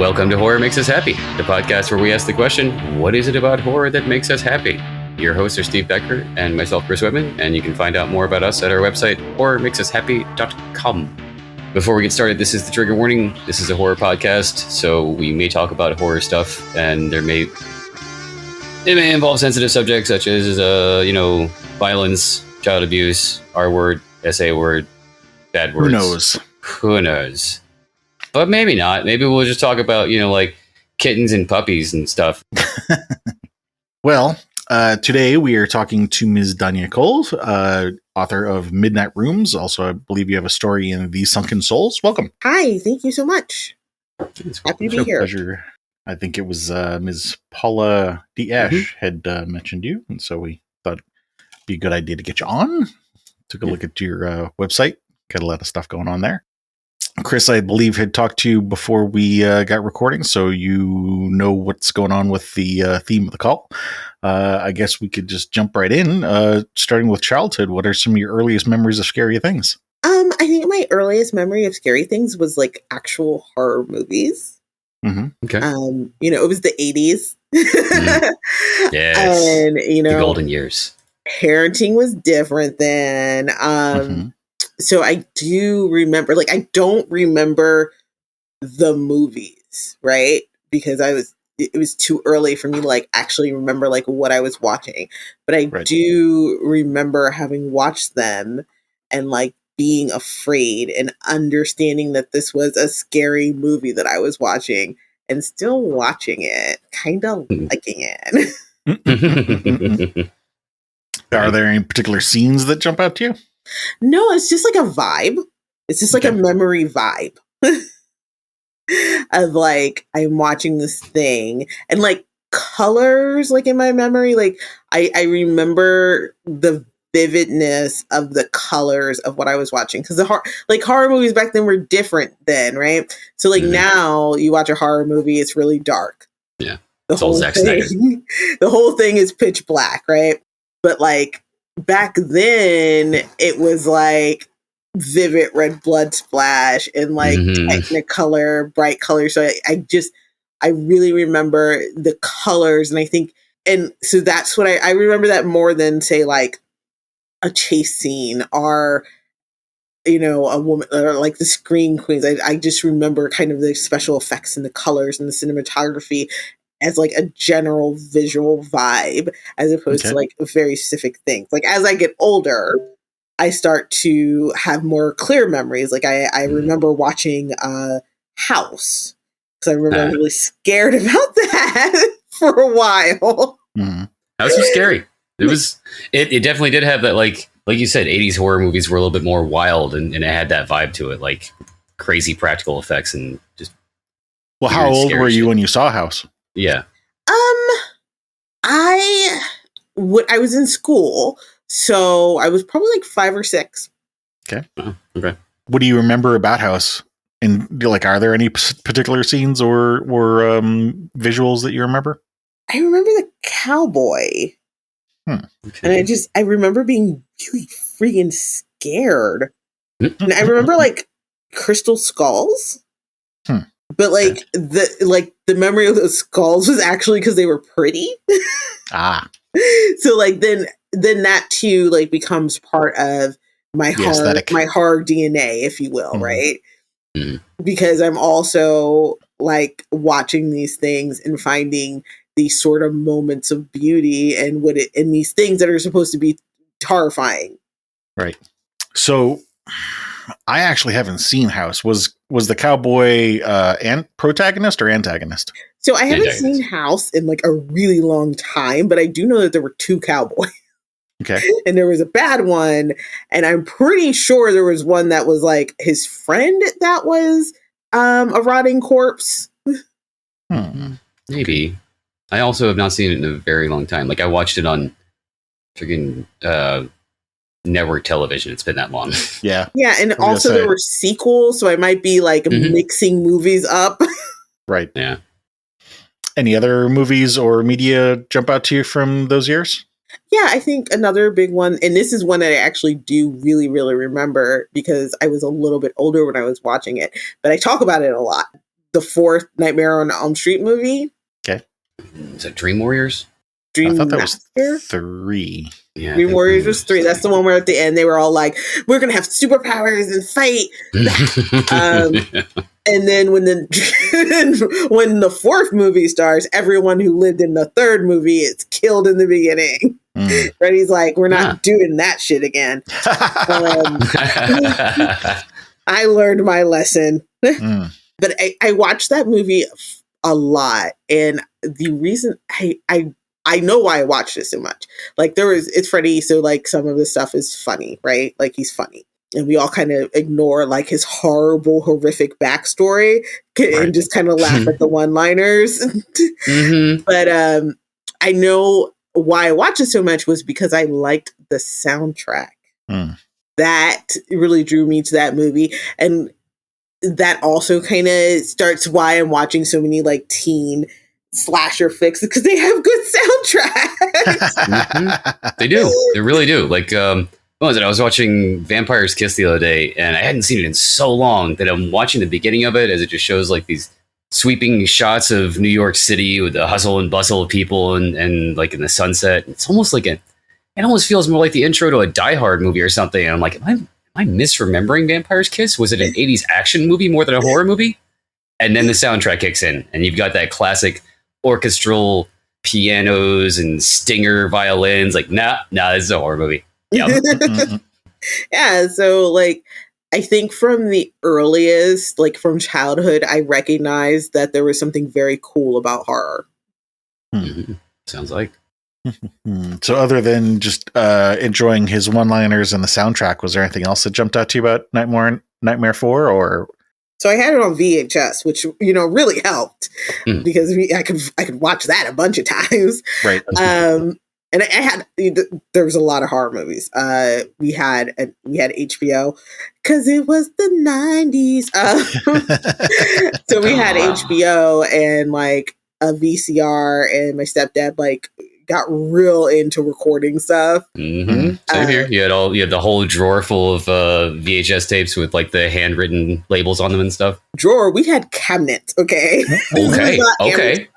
Welcome to Horror Makes Us Happy, the podcast where we ask the question, what is it about horror that makes us happy? Your hosts are Steve Becker and myself, Chris Whitman, and you can find out more about us at our website, horrormakesushappy.com. Before we get started, this is the trigger warning. This is a horror podcast, so we may talk about horror stuff, and it may involve sensitive subjects such as, violence, child abuse, R word, SA word, bad words. Who knows? But maybe not. Maybe we'll just talk about, like kittens and puppies and stuff. Well, today we are talking to Ms. Donyae Cole, author of Midnight Rooms. Also, I believe you have a story in The Sunken Souls. Welcome. Hi, thank you so much. Happy to be here. Pleasure. I think it was Ms. Paula D. Ash had mentioned you, and so we thought it'd be a good idea to get you on. Took a look at your website. Got a lot of stuff going on there. Chris, I believe, had talked to you before we got recording, so you know what's going on with the theme of the call. I guess we could just jump right in, starting with childhood. What are some of your earliest memories of scary things? I think my earliest memory of scary things was like actual horror movies. Mm-hmm. Okay. It was the 80s. Yes. And, the golden years. Parenting was different then. So I do remember, I don't remember the movies, right? Because it was too early for me to actually remember what I was watching. But I do remember having watched them and being afraid and understanding that this was a scary movie that I was watching and still watching it, kind of liking it. Are there any particular scenes that jump out to you? No, it's just a vibe. It's just a memory vibe of I'm watching this thing and colors in my memory. I remember the vividness of the colors of what I was watching because the horror movies back then were different then, right? So now you watch a horror movie, it's really dark. Yeah, it's all Zack Snyder. The whole thing is pitch black, right? But back then it was vivid red blood splash and Technicolor bright colors. So I really remember the colors, and I think, and so that's what I remember that more than say a chase scene or a woman or the Scream Queens. I just remember kind of the special effects and the colors and the cinematography as a general visual vibe, as opposed to very specific things. As I get older, I start to have more clear memories. I remember watching House, because I remember I was really scared about that for a while. House was scary. It definitely did have that, like you said, 80s horror movies were a little bit more wild, and it had that vibe to it, crazy practical effects and just. Well, how old were you when you saw House? Yeah. I was in school, so I was probably 5 or 6. Okay. Okay. What do you remember about House? And are there any particular scenes or visuals that you remember? I remember the cowboy. Okay. And I remember being really freaking scared. And I remember crystal skulls. But the memory of those skulls was actually because they were pretty. So then that too becomes part of my horror DNA, if you will, right? Because I'm also watching these things and finding these sort of moments of beauty and these things that are supposed to be horrifying. Right. So I actually haven't seen House. Was the cowboy protagonist or antagonist? So I haven't seen House in a really long time, but I do know that there were 2 cowboys. Okay. And there was a bad one, and I'm pretty sure there was one that was his friend that was a rotting corpse. Maybe. I also have not seen it in a very long time. I watched it on freaking network television. It's been that long. Yeah. Yeah, and also there were sequels, so I might be mixing movies up. Right. Yeah. Any other movies or media jump out to you from those years? Yeah, I think another big one, and this is one that I actually do really, really remember because I was a little bit older when I was watching it, but I talk about it a lot. the fourth Nightmare on Elm Street movie. Okay. Is that Dream Warriors? Dream I thought that Master? was 3. Yeah, Dream Warriors was 3. That's the one where at the end they were all like, we're going to have superpowers and fight. And then when the fourth movie starts, everyone who lived in the third movie is killed in the beginning. Freddy's like, we're not doing that shit again. I learned my lesson. But I watched that movie a lot. And the reason I know why I watched it so much. Like it's Freddy, so like some of the stuff is funny, right? Like he's funny. And we all kind of ignore like his horrible, horrific backstory and just kind of laugh at the one-liners. But I know why I watched it so much was because I liked the soundtrack. That really drew me to that movie. And that also kind of starts why I'm watching so many like teen slasher flicks, because they have good soundtracks. They do. They really do. Like, what was it? I was watching Vampire's Kiss the other day, and I hadn't seen it in so long that I'm watching the beginning of it as it just shows like these sweeping shots of New York City with the hustle and bustle of people and like in the sunset. It's almost like it almost feels more like the intro to a Die Hard movie or something. And I'm like, am I misremembering Vampire's Kiss? Was it an 80s action movie more than a horror movie? And then the soundtrack kicks in, and you've got that classic orchestral pianos and stinger violins. Like, nah, this is a horror movie. Yep. Yeah, so like I think from the earliest, like from childhood, I recognized that there was something very cool about horror. Sounds like. So other than just enjoying his one-liners and the soundtrack, was there anything else that jumped out to you about Nightmare 4? Or so I had it on VHS, which really helped because I could watch that a bunch of times. Right. And there was a lot of horror movies. We had HBO because it was the 90s. So we had HBO and like a VCR, and my stepdad like got real into recording stuff. Same here. You had the whole drawer full of VHS tapes with like the handwritten labels on them and stuff. Drawer. We had cabinets. Okay. Okay.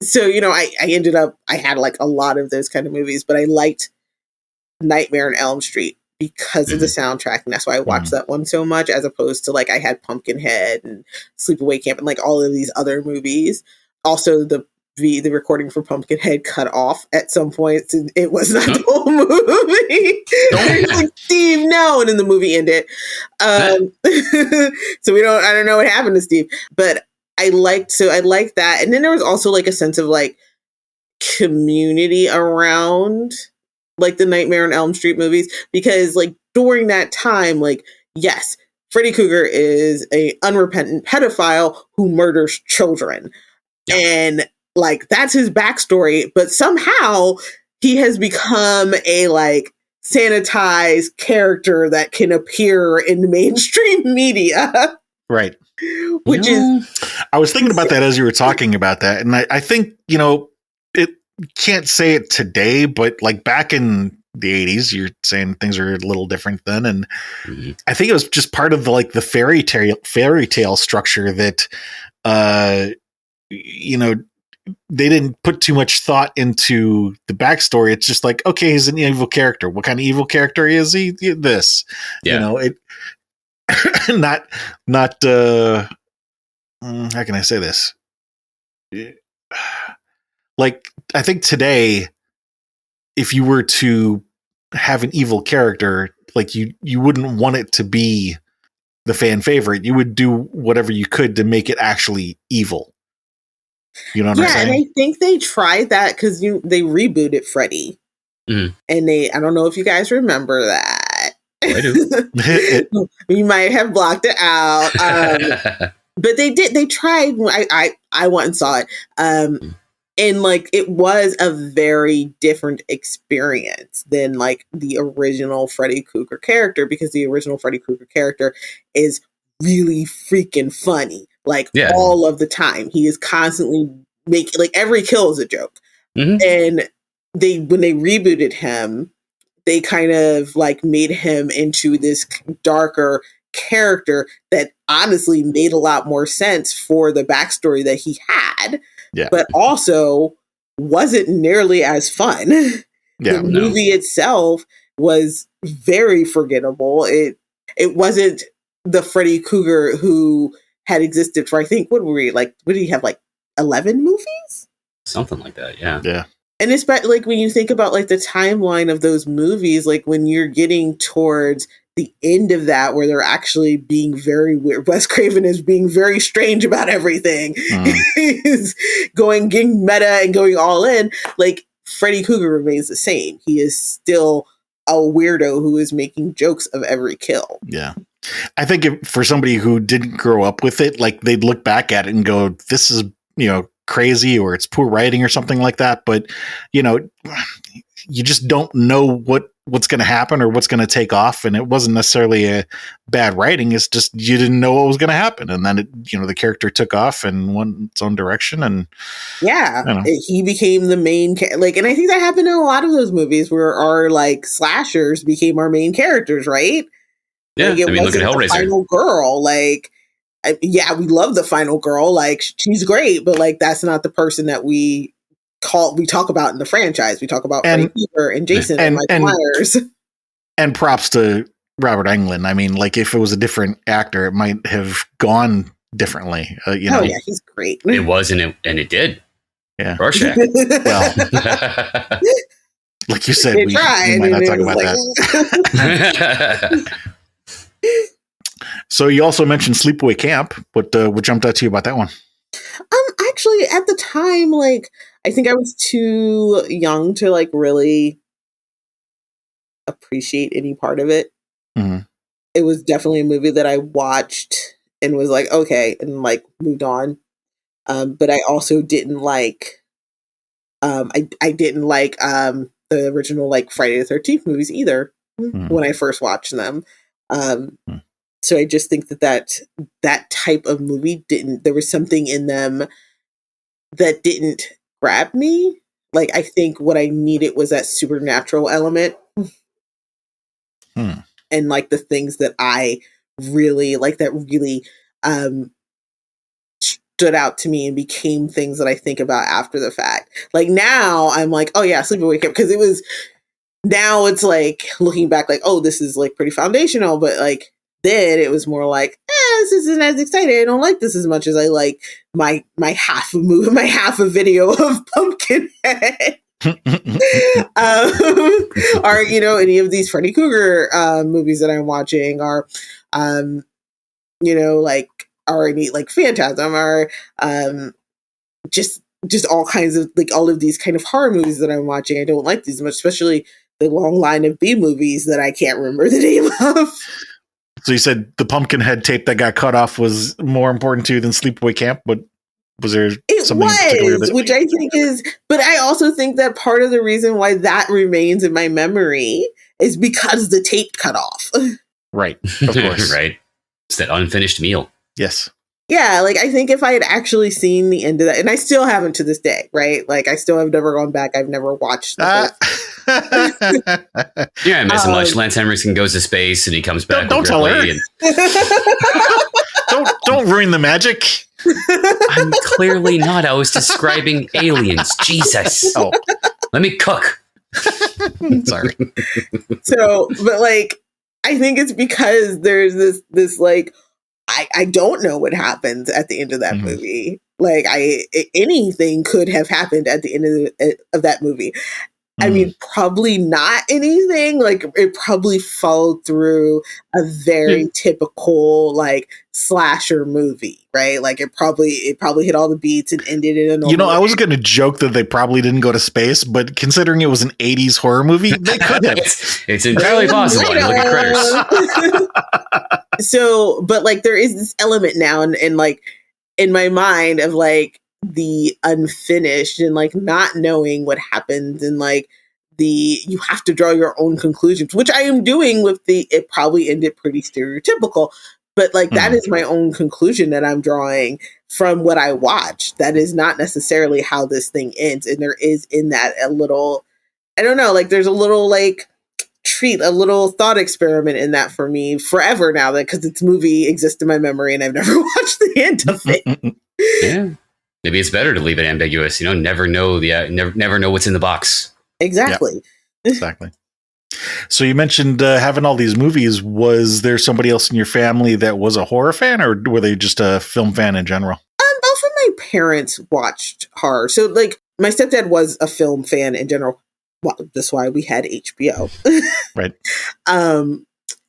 So, I had like a lot of those kind of movies, but I liked Nightmare on Elm Street because of the soundtrack. And that's why I watched that one so much, as opposed to like I had Pumpkinhead and Sleepaway Camp and like all of these other movies. Also, the recording for Pumpkinhead cut off at some point. So it was not the whole movie. Like, Steve, no. And then the movie ended. So I don't know what happened to Steve, but I liked that. And then there was also like a sense of like community around like the Nightmare on Elm Street movies, because like during that time, like, yes, Freddy Krueger is a unrepentant pedophile who murders children. Yeah. And like, that's his backstory, but somehow he has become a like sanitized character that can appear in the mainstream media. Right. Which is, I was thinking about that as you were talking about that. And I think, it can't say it today, but like back in the 80s, you're saying things are a little different then. And I think it was just part of the fairy tale structure that, they didn't put too much thought into the backstory. It's just like, okay, he's an evil character. What kind of evil character is he? This, it, not how can I say this? Like, I think today, if you were to have an evil character, like you wouldn't want it to be the fan favorite. You would do whatever you could to make it actually evil. You know what I'm saying? And I think they tried that because they rebooted Freddy. And I don't know if you guys remember that. I do. You might have blocked it out. But they tried. I went and saw it. And like, it was a very different experience than like the original Freddy Krueger character, because the original Freddy Krueger character is really freaking funny. Like all of the time, he is constantly making like every kill is a joke. And when they rebooted him, they kind of like made him into this darker character that honestly made a lot more sense for the backstory that he had, but also wasn't nearly as fun. The movie itself was very forgettable. It wasn't the Freddy Krueger who had existed for, I think, what did he have, like 11 movies? Something like that, yeah. Yeah. And especially like when you think about like the timeline of those movies, like when you're getting towards the end of that, where they're actually being very weird. Wes Craven is being very strange about everything. He's getting meta and going all in. Like Freddy Krueger remains the same. He is still a weirdo who is making jokes of every kill. Yeah. I think for somebody who didn't grow up with it, like they'd look back at it and go, this is, crazy, or it's poor writing or something like that. But, you just don't know what's going to happen or what's going to take off. And it wasn't necessarily a bad writing. It's just, you didn't know what was going to happen. And then the character took off and went its own direction. And he became the main, and I think that happened in a lot of those movies where our like slashers became our main characters, right? Yeah. Like, look at Hellraiser. Final girl, we love the final girl. Like, she's great, but like, that's not the person that we talk about in the franchise. We talk about Freddy Krueger and Jason and Mike Myers. And props to Robert Englund. I mean, like, if it was a different actor, it might have gone differently. Yeah, he's great. It was, and it did. Yeah. Rorschach. Well, like you said, we might not talk about that. So you also mentioned Sleepaway Camp. What jumped out to you about that one? Actually, at the time, like, I think I was too young to like really appreciate any part of it. Mm-hmm. It was definitely a movie that I watched and was like, okay, and like moved on. But I also didn't like, I didn't like the original like Friday the 13th movies either when I first watched them. So I just think that type of movie there was something in them that didn't grab me. Like, I think what I needed was that supernatural element. And like the things that I really like that really stood out to me and became things that I think about after the fact. Like now I'm like, oh yeah, Sleepaway Camp, because now it's like looking back like, oh, this is like pretty foundational, but like then it was more like, this isn't as exciting. I don't like this as much as I like my half a video of Pumpkinhead. Or any of these Freddy Krueger movies that I'm watching, or like, or any like Phantasm, or just all kinds of like all of these kind of horror movies that I'm watching. I don't like these much, especially the long line of B movies that I can't remember the name of. So you said the Pumpkinhead tape that got cut off was more important to you than Sleepaway Camp, but was there something in particular which I think is, but I also think that part of the reason why that remains in my memory is because the tape cut off. Right. Of course. Right. It's that unfinished meal. Yes. Yeah, like I think if I had actually seen the end of that, and I still haven't to this day, right? Like I still have never gone back. I've never watched Yeah, I miss much. Lance Henriksen goes to space and he comes back. Don't tell her. Don't ruin the magic. I'm clearly not. I was describing aliens. Jesus. Oh, let me cook. Sorry. So, but like, I think it's because there's this like, I don't know what happens at the end of that movie. Like anything could have happened at the end of that movie. I mean, probably not anything. Like it probably followed through a very typical like slasher movie, right? Like it probably hit all the beats and ended in a normal I was going to joke that they probably didn't go to space, but considering it was an 80s horror movie, they could have. It's entirely possible. Look at Critters. So, but like there is this element now and like in my mind of like the unfinished and like not knowing what happens and like you have to draw your own conclusions, which I am doing with it probably ended pretty stereotypical, but like that is my own conclusion that I'm drawing from what I watched. That is not necessarily how this thing ends. And there is in that a little, I don't know, like there's a little like treat, a little thought experiment in that for me forever now, that because its movie exists in my memory and I've never watched the end of it. Yeah. Maybe it's better to leave it ambiguous. Never know never know what's in the box. Exactly. Yeah, exactly. So you mentioned having all these movies. Was there somebody else in your family that was a horror fan, or were they just a film fan in general? Both of my parents watched horror. So, like, my stepdad was a film fan in general. Well, that's why we had HBO. Right.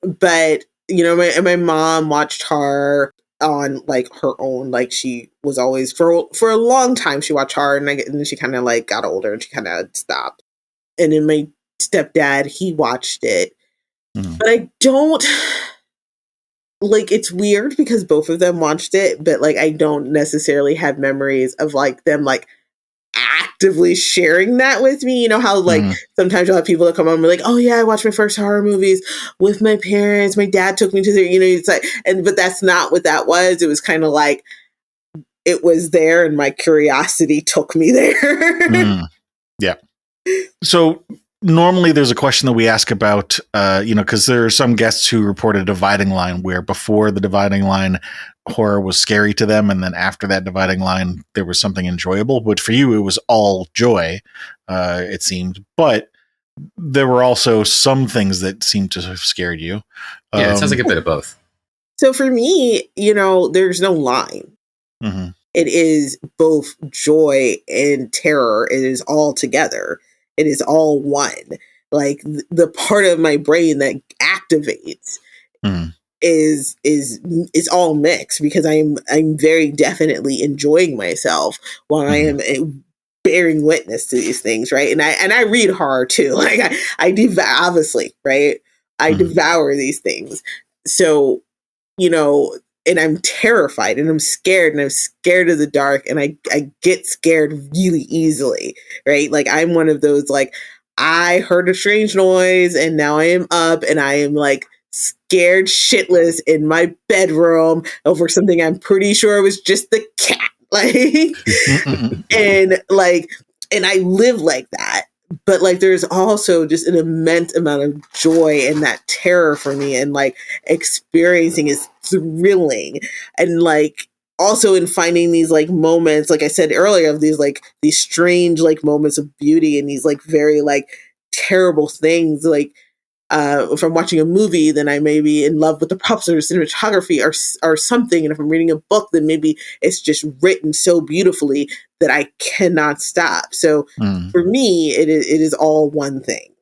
But, my mom watched horror on, like, her own. Like, she was always, for a long time, she watched horror, and then she kind of, like, got older, and she kind of stopped. And then my stepdad, he watched it. But I don't... Like, it's weird because both of them watched it, but, like, I don't necessarily have memories of, like, them, like, actively sharing that with me. You know how, like, sometimes you'll have people that come on and be like, oh, yeah, I watched my first horror movies with my parents. My dad took me to it's like, but that's not what that was. It was kind of like, it was there and my curiosity took me there. Yeah. So normally there's a question that we ask about, because there are some guests who report a dividing line where before the dividing line, horror was scary to them. And then after that dividing line, there was something enjoyable. But for you, it was all joy, it seemed. But there were also some things that seemed to have scared you. Yeah, it sounds like a bit of both. So for me, there's no line. Mm-hmm. It is both joy and terror. It is all together. It is all one. Like the part of my brain that activates is all mixed because I'm very definitely enjoying myself while I am bearing witness to these things, right? And I read horror too. Like I obviously, right? I devour these things. So, and I'm terrified and I'm scared of the dark and I get scared really easily, right? Like I'm one of those, like, I heard a strange noise and now I am up and I am like scared shitless in my bedroom over something I'm pretty sure was just the cat. Like, and I live like that. But like, there's also just an immense amount of joy in that terror for me, and like experiencing is thrilling, and like also in finding these like moments, like I said earlier, of these strange like moments of beauty and these like very like terrible things. Like if I'm watching a movie, then I may be in love with the props or cinematography or something, and if I'm reading a book, then maybe it's just written so beautifully that I cannot stop. So for me, it is all one thing.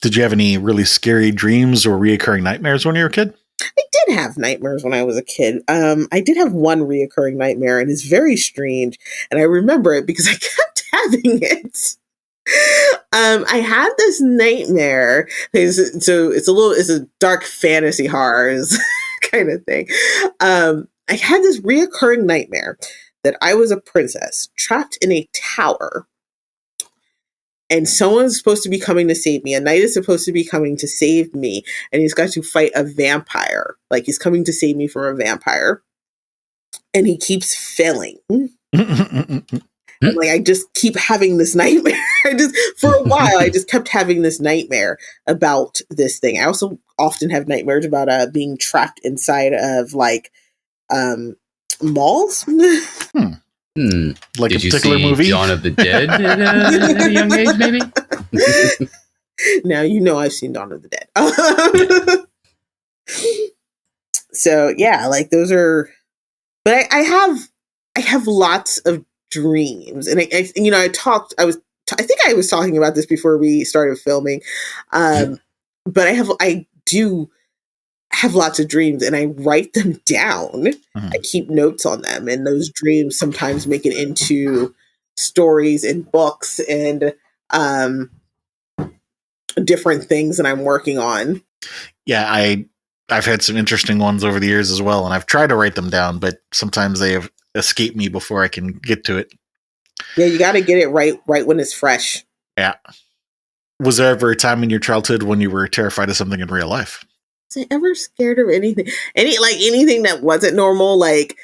Did you have any really scary dreams or reoccurring nightmares when you were a kid? I did have nightmares when I was a kid. I did have one reoccurring nightmare, and it's very strange. And I remember it because I kept having it. I had this nightmare. So it's a dark fantasy horror kind of thing. I had this reoccurring nightmare that I was a princess trapped in a tower. And someone's supposed to be coming to save me. A knight is supposed to be coming to save me. And he's got to fight a vampire. Like, he's coming to save me from a vampire. And he keeps failing. Like, I just keep having this nightmare. For a while, I just kept having this nightmare about this thing. I also often have nightmares about being trapped inside of, like, malls. Like Did a particular you see movie? Dawn of the Dead at a young age, maybe? Now, I've seen Dawn of the Dead. So, yeah, like, those are... But I have lots of dreams. And I think I was talking about this before we started filming. But I do have lots of dreams and I write them down. I keep notes on them, and those dreams sometimes make it into stories and books and different things that I'm working on. Yeah, I've had some interesting ones over the years as well, and I've tried to write them down, but sometimes they have escaped me before I can get to it. Yeah, you got to get it right when it's fresh. Yeah. Was there ever a time in your childhood when you were terrified of something in real life? Was I ever scared of anything? Anything that wasn't normal? Like,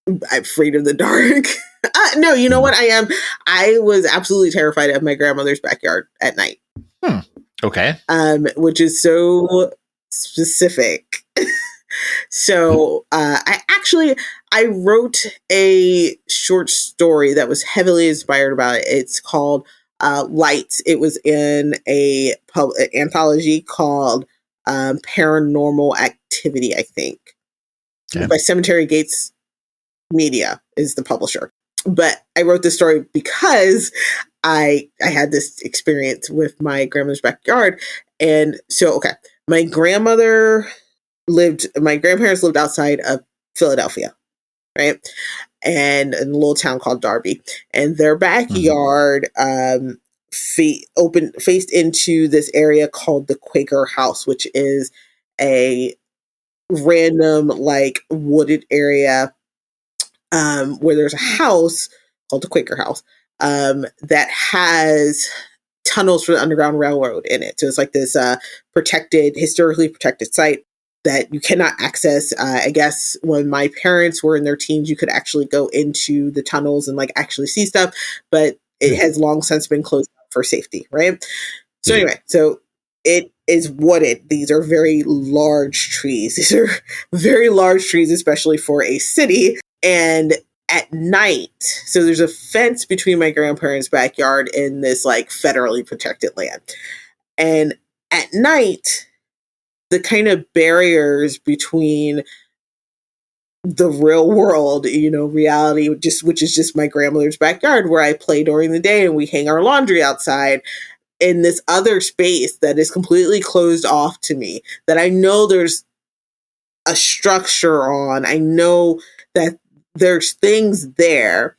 I'm afraid of the dark. No, you know what? I was absolutely terrified of my grandmother's backyard at night. Okay. Which is so specific. So I wrote a short story that was heavily inspired by it. It's called Lights. It was in an anthology called Paranormal Activity, I think. Okay. By Cemetery Gates Media is the publisher. But I wrote this story because I had this experience with my grandmother's backyard. And so, okay, my grandparents lived outside of Philadelphia, right? And in a little town called Darby. And their backyard faced into this area called the Quaker House, which is a random, like, wooded area where there's a house called the Quaker House that has tunnels for the Underground Railroad in it. So it's like this historically protected site that you cannot access. I guess when my parents were in their teens, you could actually go into the tunnels and like actually see stuff, but it has long since been closed for safety, right? So anyway, so it is wooded. These are very large trees. These are very large trees, especially for a city. And at night, so there's a fence between my grandparents' backyard and this like federally protected land. And at night, the kind of barriers between the real world, reality, which is just my grandmother's backyard where I play during the day and we hang our laundry outside, in this other space that is completely closed off to me, that I know there's a structure on. I know that there's things there,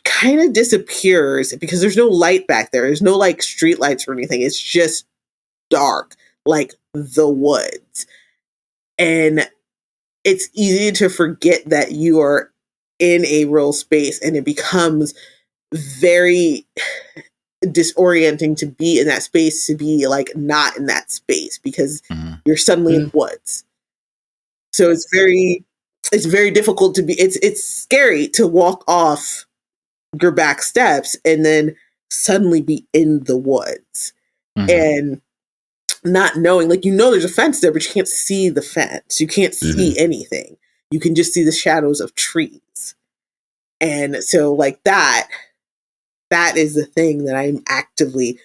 kind of disappears because there's no light back there. There's no like street lights or anything. It's just dark, like the woods. And it's easy to forget that you are in a real space, and it becomes very disorienting to be in that space, to be like not in that space because you're suddenly in woods. So it's very difficult to be, it's scary to walk off your back steps and then suddenly be in the woods and not knowing, like, there's a fence there, but you can't see the fence. You can't see anything. You can just see the shadows of trees. And so like that is the thing that I'm actively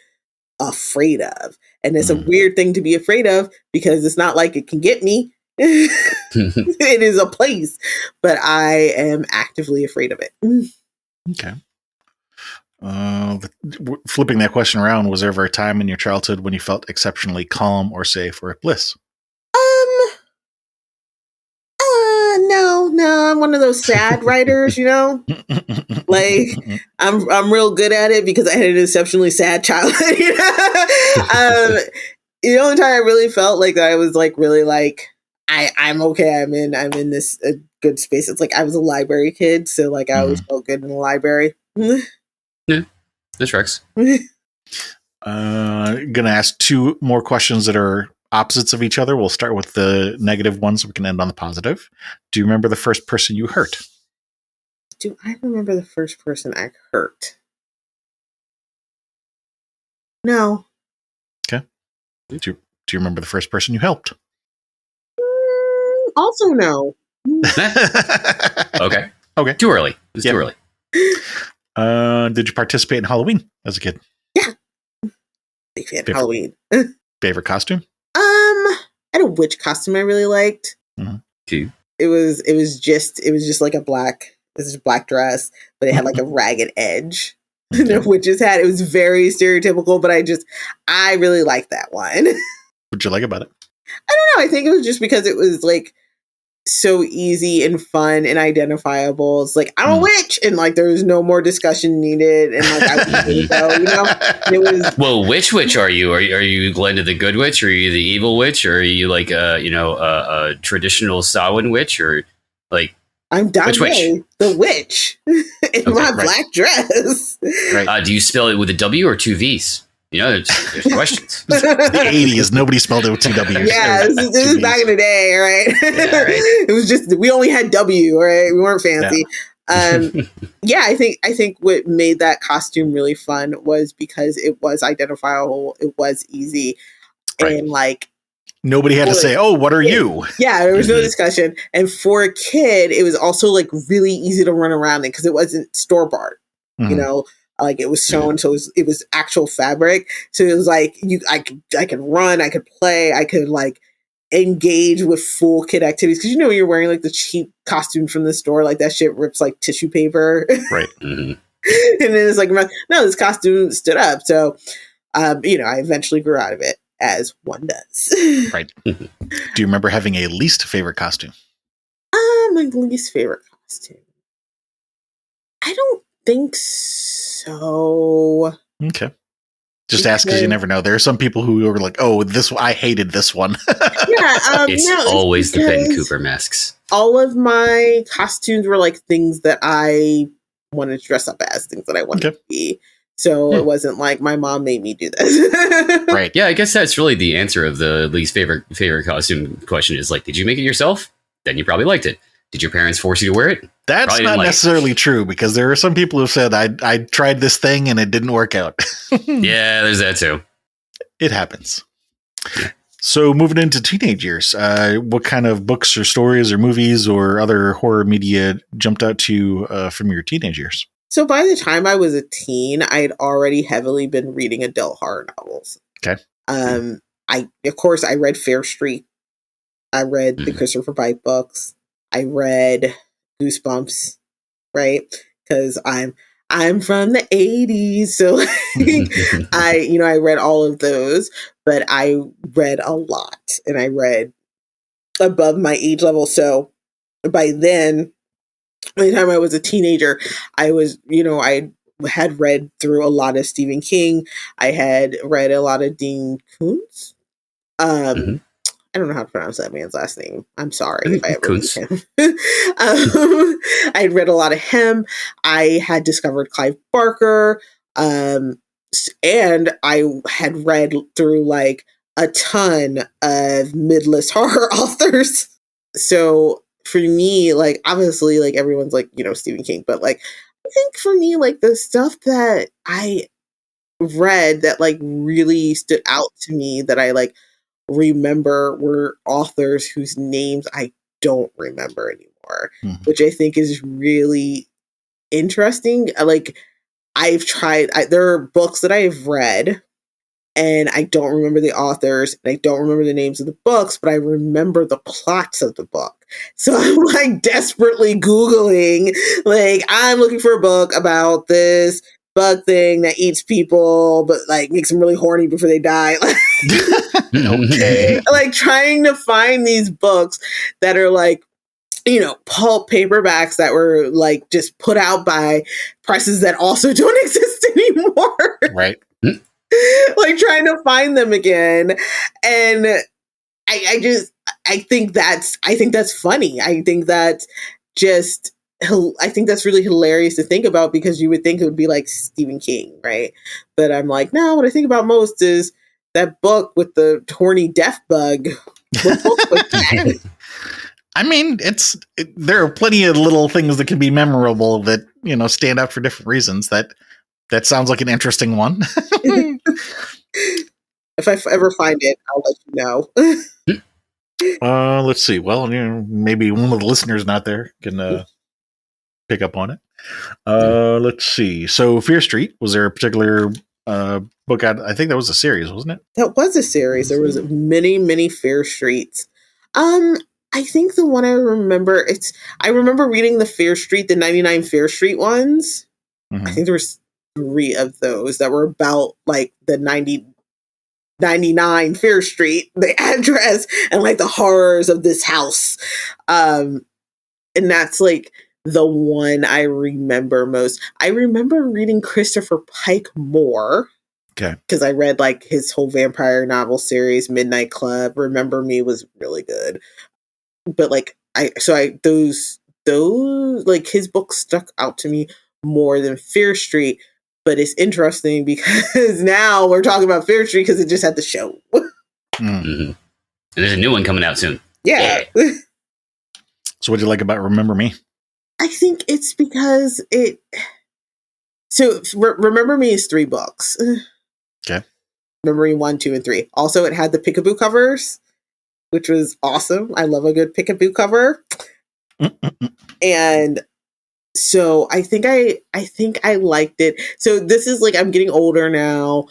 afraid of. And it's a weird thing to be afraid of because it's not like it can get me. It is a place, but I am actively afraid of it. Okay. Flipping that question around, was there ever a time in your childhood when you felt exceptionally calm or safe or at bliss? No, I'm one of those sad writers, like I'm real good at it because I had an exceptionally sad childhood. The only time I really felt like I was like really like I'm okay. I'm in this good space. It's like I was a library kid, so like I always felt good in the library. Yeah, this tracks. Gonna ask two more questions that are opposites of each other. We'll start with the negative ones so we can end on the positive. Do you remember the first person you hurt? Do I remember the first person I hurt? No. Okay. Do you remember the first person you helped? Also no. Okay. Too early. It's too early. Did you participate in Halloween as a kid? Yeah. Big fan of Halloween. Favorite costume? I had a witch costume I really liked. Cute. It was just like a black dress, but it had like a ragged edge. The witches had. It was very stereotypical, but I really liked that one. What'd you like about it? I don't know. I think it was just because it was like so easy and fun and identifiable. It's like, I'm a witch, and like there was no more discussion needed, and like I was go, it was. Well, which witch are you? Are you Glenda the Good Witch, or are you the evil witch, or are you like a traditional Samhain witch, or like I'm Donyae, the witch, in my black dress. Right. Do you spell it with a W or two V's? There's questions. The 80s, nobody spelled it with two W's. Yeah, this is back in the day, right? Yeah, right. It was just, we only had W, right? We weren't fancy. Yeah, I think what made that costume really fun was because it was identifiable, it was easy, and like nobody had to say, "Oh, what are you?" Yeah, there was no discussion. And for a kid, it was also like really easy to run around in because it wasn't store bought. You know, like it was sewn, so it was actual fabric. So it was like I could run, I could play, I could like engage with full kid activities because when you're wearing like the cheap costume from the store, like that shit rips like tissue paper, right? And then it's like, no, this costume stood up. So, I eventually grew out of it, as one does. Right. Do you remember having a least favorite costume? My least favorite costume. I don't think so. Okay. Just ask because you never know. There are some people who are like, "Oh, I hated this one." It's always the Ben Cooper masks. All of my costumes were like things that I wanted to dress up as, things that I wanted to be. So it wasn't like my mom made me do this. Right. Yeah, I guess that's really the answer of the least favorite costume question is like, did you make it yourself? Then you probably liked it. Did your parents force you to wear it? That's probably not necessarily true because there are some people who said I tried this thing and it didn't work out. Yeah, there's that too. It happens. So moving into teenage years, what kind of books or stories or movies or other horror media jumped out to you from your teenage years? So by the time I was a teen, I had already heavily been reading adult horror novels. Okay. I read Fair Street. I read the Christopher Pike books. I read Goosebumps, right? Because I'm from the 80s, so I read all of those, but I read a lot, and I read above my age level. So by the time I was a teenager, I was, I had read through a lot of Stephen King. I had read a lot of Dean Koontz. I don't know how to pronounce that man's last name. I'm sorry if I ever meet him. I had read a lot of him. I had discovered Clive Barker. And I had read through like a ton of mid-list horror authors. So for me, like, obviously, like, everyone's like, Stephen King, but like, I think for me, like, the stuff that I read that like really stood out to me that I like remember were authors whose names I don't remember anymore, which I think is really interesting. Like, there are books that I've read and I don't remember the authors and I don't remember the names of the books, but I remember the plots of the book. So I'm like desperately Googling, like, I'm looking for a book about this bug thing that eats people, but like makes them really horny before they die. Okay. Like trying to find these books that are like, pulp paperbacks that were like just put out by presses that also don't exist anymore. Right. Like trying to find them again. And I think that's funny. I think that's really hilarious to think about because you would think it would be like Stephen King, right? But I'm like, no, what I think about most is that book with the horny death bug. What book was that? I mean, there are plenty of little things that can be memorable that, stand out for different reasons. That sounds like an interesting one. If I ever find it, I'll let you know. Let's see. Well, maybe one of the listeners not there can pick up on it. Let's see. So Fear Street, was there a particular book out? I think that was a series, wasn't it? That was a series. There was many, many Fear Streets. I think the one I remember, I remember reading the Fear Street, the 99 Fear Street ones. I think there was 3 of those that were about like the 99 Fear Street, the address, and like the horrors of this house. And that's like the one I remember most. I remember reading Christopher Pike more. Okay. Because I read like his whole vampire novel series, Midnight Club. Remember Me was really good. But like those like his books stuck out to me more than Fear Street. But it's interesting because now we're talking about Fear Street because it just had the show. And there's a new one coming out soon. Yeah. So what do you like about Remember Me? I think it's because it. So Remember Me is 3 books. Okay. Remember Me 1, 2, and 3. Also, it had the Peekaboo covers, which was awesome. I love a good Peekaboo cover. And so I think I liked it. So this is like I'm getting older now,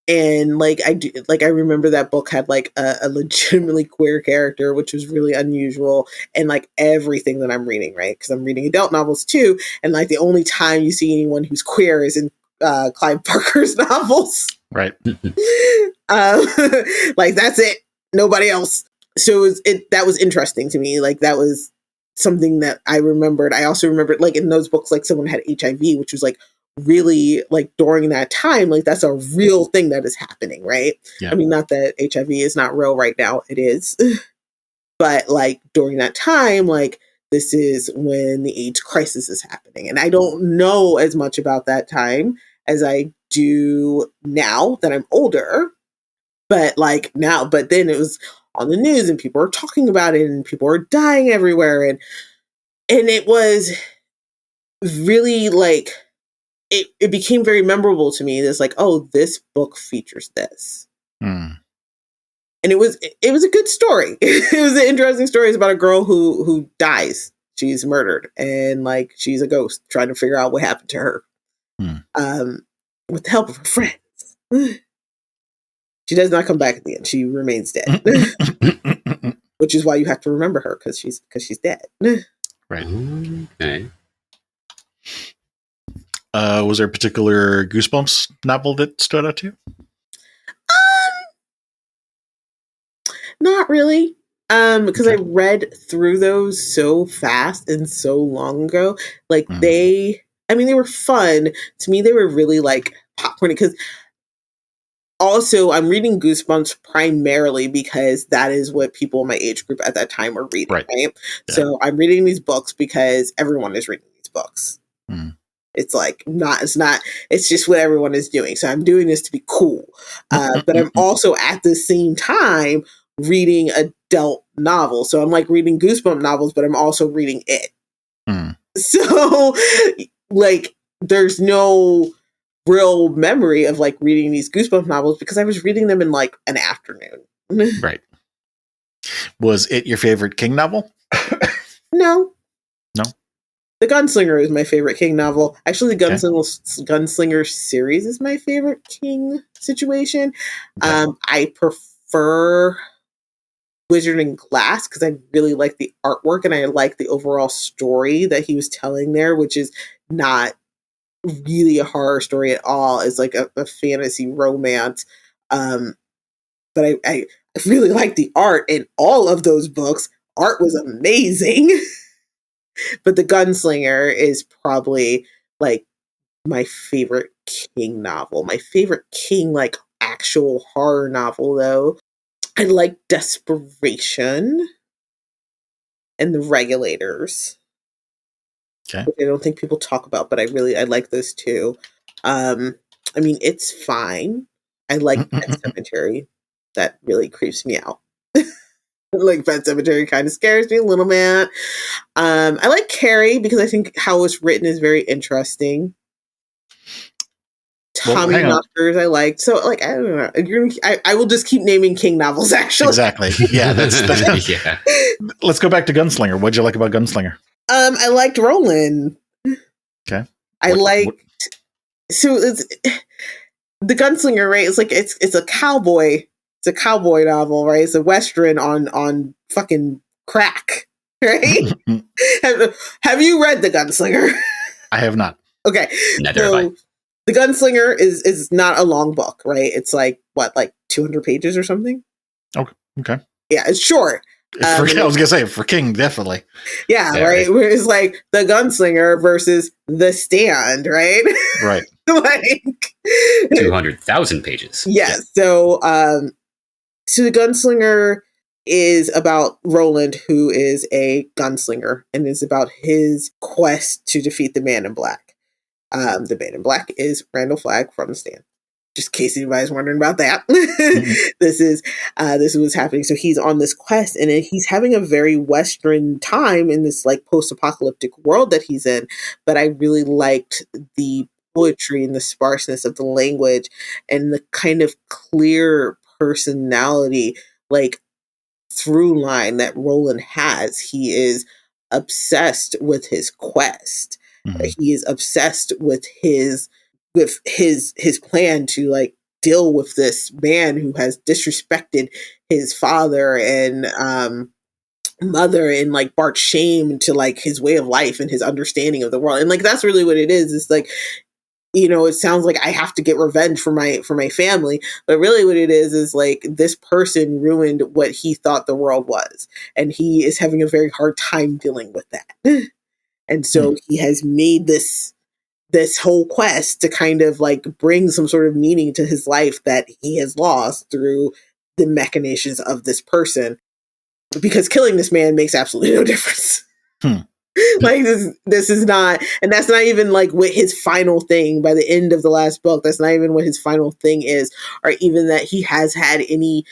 and like I remember that book had like a legitimately queer character, which was really unusual, and like everything that I'm reading, right? Because I'm reading adult novels too, and like the only time you see anyone who's queer is in Clive Barker's novels. Right. Like that's it, nobody else. So that was interesting to me. Like that was something that I remembered. I also remembered like in those books, like someone had HIV, which was like really like during that time, like that's a real thing that is happening, right? Yeah. I mean, not that HIV is not real right now, it is. But like during that time, like this is when the AIDS crisis is happening. And I don't know as much about that time as I do now that I'm older. But then it was on the news and people were talking about it and people were dying everywhere. And it was really like, it became very memorable to me. It's like, oh, this book features this. Mm. And it was a good story. It was an interesting story. It's about a girl who dies. She's murdered and like she's a ghost trying to figure out what happened to her. With the help of her friends. She does not come back at the end. She remains dead. Which is why you have to remember her because she's dead. Right. Okay. Was there a particular Goosebumps novel that stood out to you? Not really. Because I read through those so fast and so long ago. Like they were fun. To me, they were really like popcorn because also I'm reading Goosebumps primarily because that is what people in my age group at that time were reading. Right? Yeah. So I'm reading these books because everyone is reading these books. It's like it's just what everyone is doing. So I'm doing this to be cool. But I'm also at the same time reading adult novels. So I'm like reading Goosebump novels, but I'm also reading it. So like there's no real memory of like reading these Goosebump novels because I was reading them in like an afternoon. Right. Was it your favorite King novel? No. No? The Gunslinger is my favorite King novel. Actually, the Gunslinger series is my favorite King situation. Okay. I prefer Wizard and Glass because I really like the artwork and I like the overall story that he was telling there, which is not really a horror story at all. It's like a fantasy romance. But I really like the art in all of those books. Art was amazing. But The Gunslinger is probably like my favorite King novel. My favorite King like actual horror novel though. I like Desperation and The Regulators. Okay. Which I don't think people talk about, but I like those two. I mean, it's fine. I like Pet Sematary. That really creeps me out. Like Pet Sematary kind of scares me a little bit. I like Carrie because I think how it's written is very interesting. Tommy Knockers I liked. So like I don't know. I will just keep naming King novels actually. Exactly. Yeah, that's yeah. Let's go back to Gunslinger. What'd you like about Gunslinger? I liked Roland. Okay. So it's The Gunslinger, right? It's like it's a cowboy. It's a cowboy novel, right? It's a Western on fucking crack, right? Have you read The Gunslinger? I have not. Okay. Neither have I. The Gunslinger is not a long book, right? It's like, what, like 200 pages or something? Okay. Yeah, it's short. I was going to say, for King, definitely. Yeah, right? Where it's like The Gunslinger versus The Stand, right? Right. Like 200,000 pages. Yes. Yeah. So The Gunslinger is about Roland, who is a gunslinger, and is about his quest to defeat the Man in Black. The Man in Black is Randall Flagg from The Stand. just in case anybody's wondering about that. Mhm. This is what's happening. So he's on this quest, and he's having a very Western time in this like post-apocalyptic world that he's in. But I really liked the poetry and the sparseness of the language and the kind of clear personality, like through line that Roland has. He is obsessed with his quest. Mhm. He is obsessed with his plan to like deal with this man who has disrespected his father and mother and like brought shame to like his way of life and his understanding of the world. And like that's really what it is. It's like, you know, it sounds like I have to get revenge for my family, but really what it is like this person ruined what he thought the world was, and he is having a very hard time dealing with that. And so he has made this whole quest to kind of like bring some sort of meaning to his life that he has lost through the machinations of this person, because killing this man makes absolutely no difference. Like this is not, and that's not even like what his final thing by the end of the last book. That's not even what his final thing is, or even that he has had any.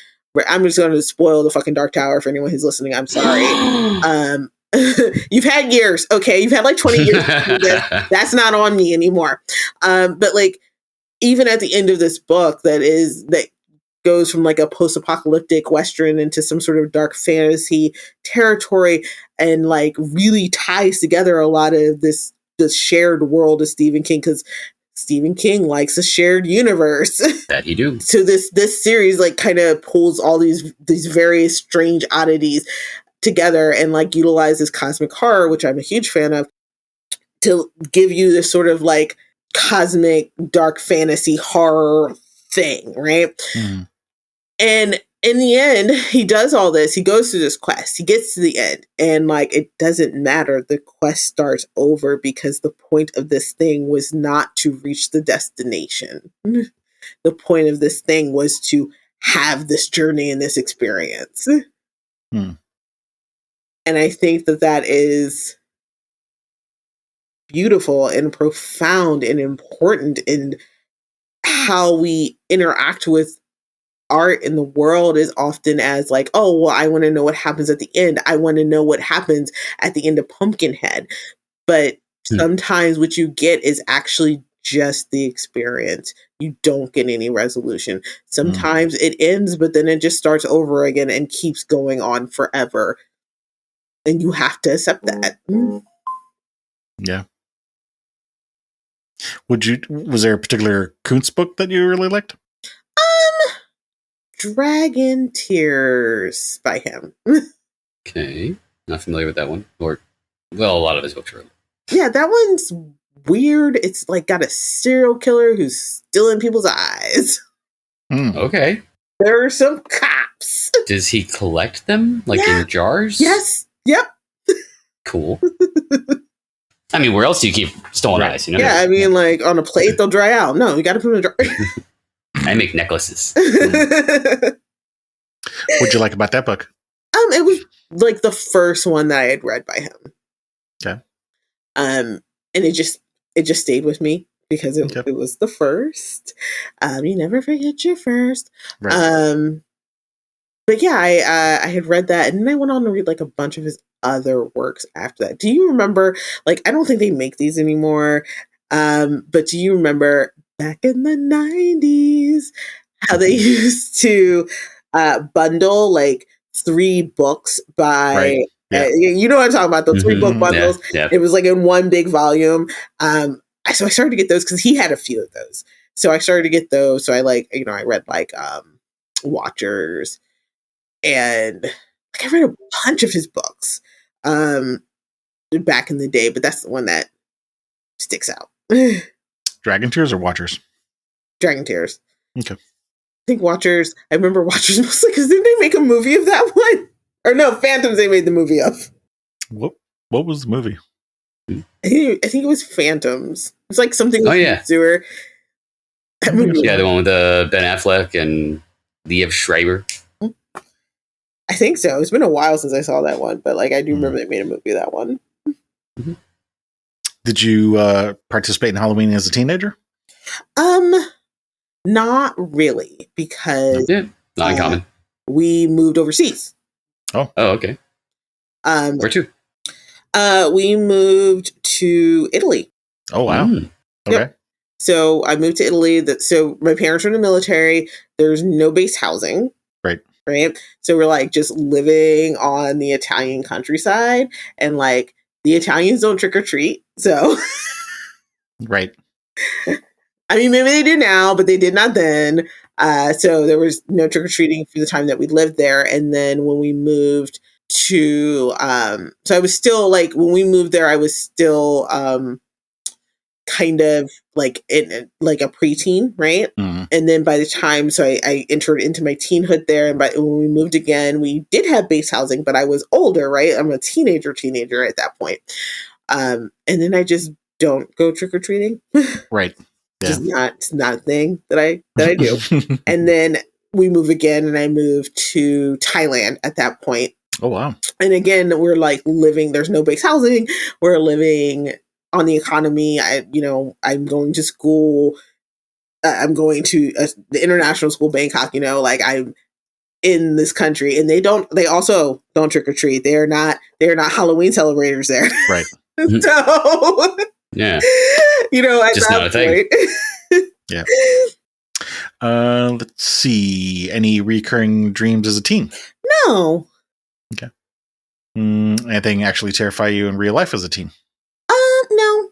I'm just going to spoil the fucking Dark Tower for anyone who's listening. I'm sorry. You've had years, okay? You've had like 20 years. That's not on me anymore. But like, even at the end of this book, that goes from like a post-apocalyptic Western into some sort of dark fantasy territory, and like really ties together a lot of this shared world of Stephen King, because Stephen King likes a shared universe. That he do. So this series like kind of pulls all these various strange oddities together and like utilizes cosmic horror, which I'm a huge fan of, to give you this sort of like cosmic dark fantasy horror thing, right? Mm. And in the end, he does all this. He goes through this quest. He gets to the end, and like it doesn't matter. The quest starts over because the point of this thing was not to reach the destination. The point of this thing was to have this journey and this experience. Mm. And I think that is beautiful and profound and important in how we interact with art in the world, is often as like, oh, well, I want to know what happens at the end. I want to know what happens at the end of Pumpkinhead. But sometimes what you get is actually just the experience. You don't get any resolution. Sometimes it ends, but then it just starts over again and keeps going on forever. And you have to accept that. Yeah. Was there a particular Kuntz book that you really liked? Dragon Tears by him. Okay. Not familiar with that one. Or, well, a lot of his books are. Yeah, that one's weird. It's like got a serial killer who's stealing people's eyes. Okay. There are some cops. Does he collect them? Like in jars? Yes. Yep. Cool. I mean, where else do you keep stolen eyes? You know? Yeah, I mean, like on a plate, they'll dry out. No, you got to put them in a jar. I make necklaces. What'd you like about that book? It was like the first one that I had read by him. Okay. And it just stayed with me because it was the first. You never forget your first. Right. But yeah, I had read that, and then I went on to read like a bunch of his other works after that. Do you remember? Like, I don't think they make these anymore. But do you remember back in the 90s how they used to bundle like 3 books by right. you know what I'm talking about, the 3 book bundles. Yeah. It was like in one big volume. So I started to get those because he had a few of those. So I started to get those. So I I read like Watchers, and like I read a bunch of his books back in the day, but that's the one that sticks out. Dragon Tears or Watchers? Dragon Tears. Okay. I think Watchers. I remember Watchers mostly because didn't they make a movie of that one? Or no, Phantoms they made the movie of. What was the movie? I think it was Phantoms. It's like something with Sewer. Yeah, the one with Ben Affleck and Liev Schreiber. I think so. It's been a while since I saw that one, but like I do remember they made a movie of that one. Mm-hmm. Did you participate in Halloween as a teenager? Not really, because Yeah, not uncommon. we moved overseas. Oh, okay. Where to? We moved to Italy. Oh, wow. Okay. Yep. So I moved to Italy. So my parents were in the military. There's no base housing. Right. So we're like just living on the Italian countryside, and like the Italians don't trick or treat. So, right. I mean, maybe they do now, but they did not then. So there was no trick or treating for the time that we lived there. And then when we moved to, so I was still like, when we moved there, I was still, kind of like in like a preteen, right? Mm-hmm. And then by the time, so I entered into my teenhood there, and when we moved again, we did have base housing, but I was older, right? I'm a teenager at that point. And then I just don't go trick or treating, right? Yeah. It's not a thing that I do. And then we move again, and I moved to Thailand at that point. Oh wow! And again, we're like living. There's no base housing. We're living on the economy. I'm going to school. I'm going to the international school, Bangkok. Like I'm in this country, and they also don't trick or treat. They're not Halloween celebrators there. Right. So yeah, at just that not a thing. Yeah. Let's see. Any recurring dreams as a teen? No. Okay. Anything actually terrify you in real life as a teen? No.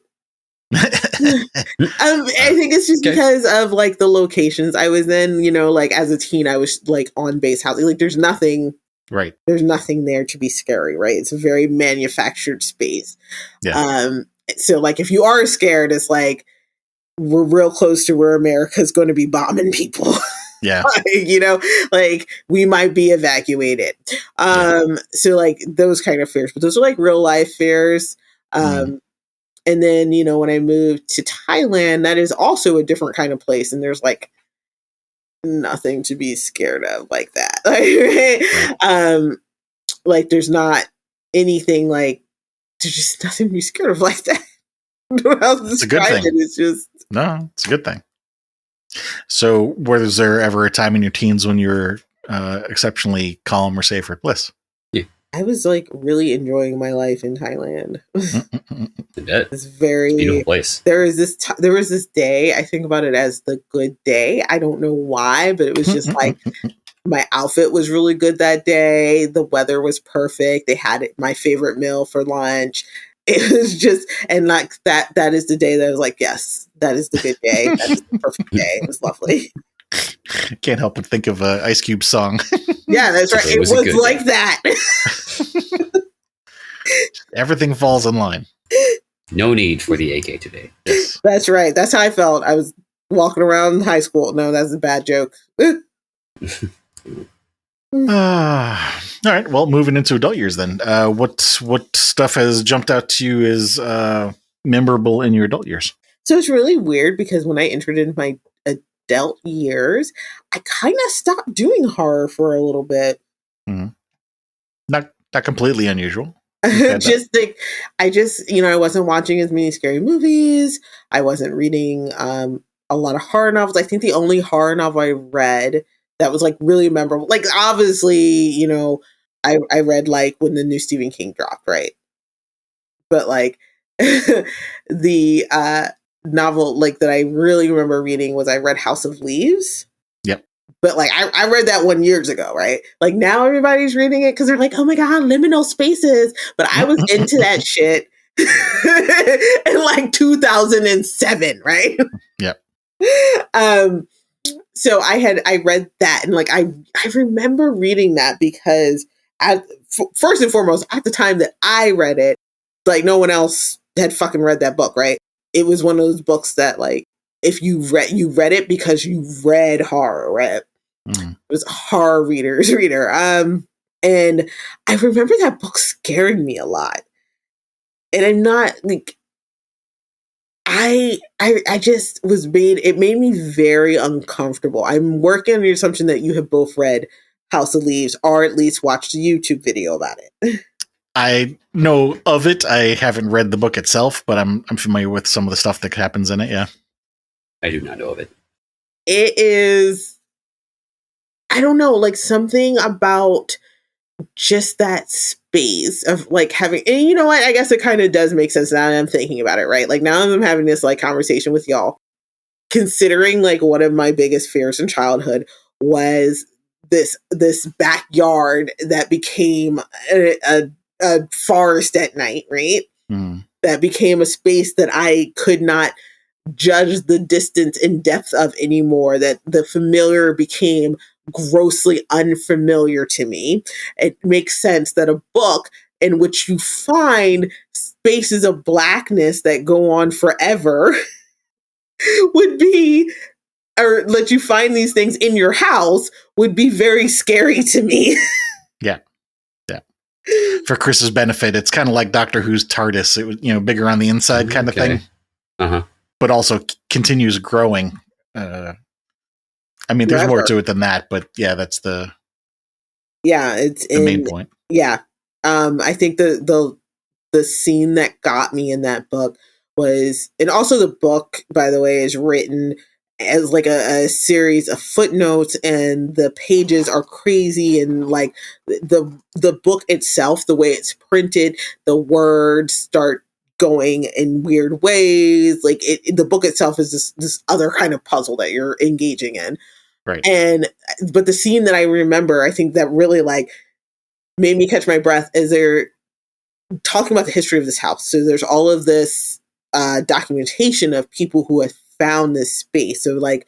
I think it's just because of like the locations I was in. Like as a teen, I was like on base housing. Like there's nothing. Right. There's nothing there to be scary. Right. It's a very manufactured space. Yeah. So like if you are scared, it's like we're real close to where America's going to be bombing people. Yeah. like we might be evacuated. So like those kind of fears, but those are like real life fears. And then, when I moved to Thailand, that is also a different kind of place. And there's like nothing to be scared of like that. Right? Like there's not anything like, there's just nothing to be scared of like that. It's a good thing. It's just. No, it's a good thing. So was there ever a time in your teens when you were exceptionally calm or safe or bliss? I was like really enjoying my life in Thailand. It's very beautiful place. There was this day. I think about it as the good day. I don't know why, but it was just like my outfit was really good that day. The weather was perfect. They had my favorite meal for lunch. It was just, and like that is the day that I was like, yes, that is the good day. That is the perfect day. It was lovely. Can't help but think of an Ice Cube song. Yeah, that's right. It was like that. Everything falls in line. No need for the AK today. Yes. That's right. That's how I felt. I was walking around high school. No, that's a bad joke. All right. Well, moving into adult years then. What stuff has jumped out to you as memorable in your adult years? So it's really weird because when I entered into my adult years, I kind of stopped doing horror for a little bit. Mm-hmm. Not completely unusual. Just like I wasn't watching as many scary movies. I wasn't reading a lot of horror novels. I think the only horror novel I read that was like really memorable, like obviously, I read like when the new Stephen King dropped, right? But like the novel like that I really remember reading was I read House of Leaves. Yep. But like I read that 1 year ago, right? Like now everybody's reading it because they're like, oh my God, liminal spaces. But I was into that shit in like 2007, right? Yep. So I read that, and like I remember reading that because first and foremost, at the time that I read it, like no one else had fucking read that book, right? It was one of those books that like if you read it because you read horror, right? Mm-hmm. It was a horror reader. And I remember that book scaring me a lot. And I'm not like I just it made me very uncomfortable. I'm working on the assumption that you have both read House of Leaves or at least watched a YouTube video about it. I know of it. I haven't read the book itself, but I'm familiar with some of the stuff that happens in it. Yeah. I do not know of it. it is, I don't know, like something about just that space of like having, and you know what? I guess it kind of does make sense now that I'm thinking about it, right? Like now I'm having this like conversation with y'all, considering like one of my biggest fears in childhood was this backyard that became a forest at night, right? Mm. That became a space that I could not judge the distance and depth of anymore, that the familiar became grossly unfamiliar to me. It makes sense that a book in which you find spaces of blackness that go on forever would be, or let you find these things in your house would be very scary to me. Yeah. Yeah. For Chris's benefit, it's kind of like Doctor Who's TARDIS. It was, bigger on the inside kind of thing. Uh-huh. But also continues growing. There's more to it than that, but yeah, that's it's the main point. Yeah. I think the scene that got me in that book was, and also the book, by the way, is written as like a series of footnotes, and the pages are crazy, and like the book itself, the way it's printed, the words start going in weird ways. Like the book itself is this other kind of puzzle that you're engaging in. Right. But the scene that I remember, I think that really like made me catch my breath, is they're talking about the history of this house. So there's all of this documentation of people who have found this space. So like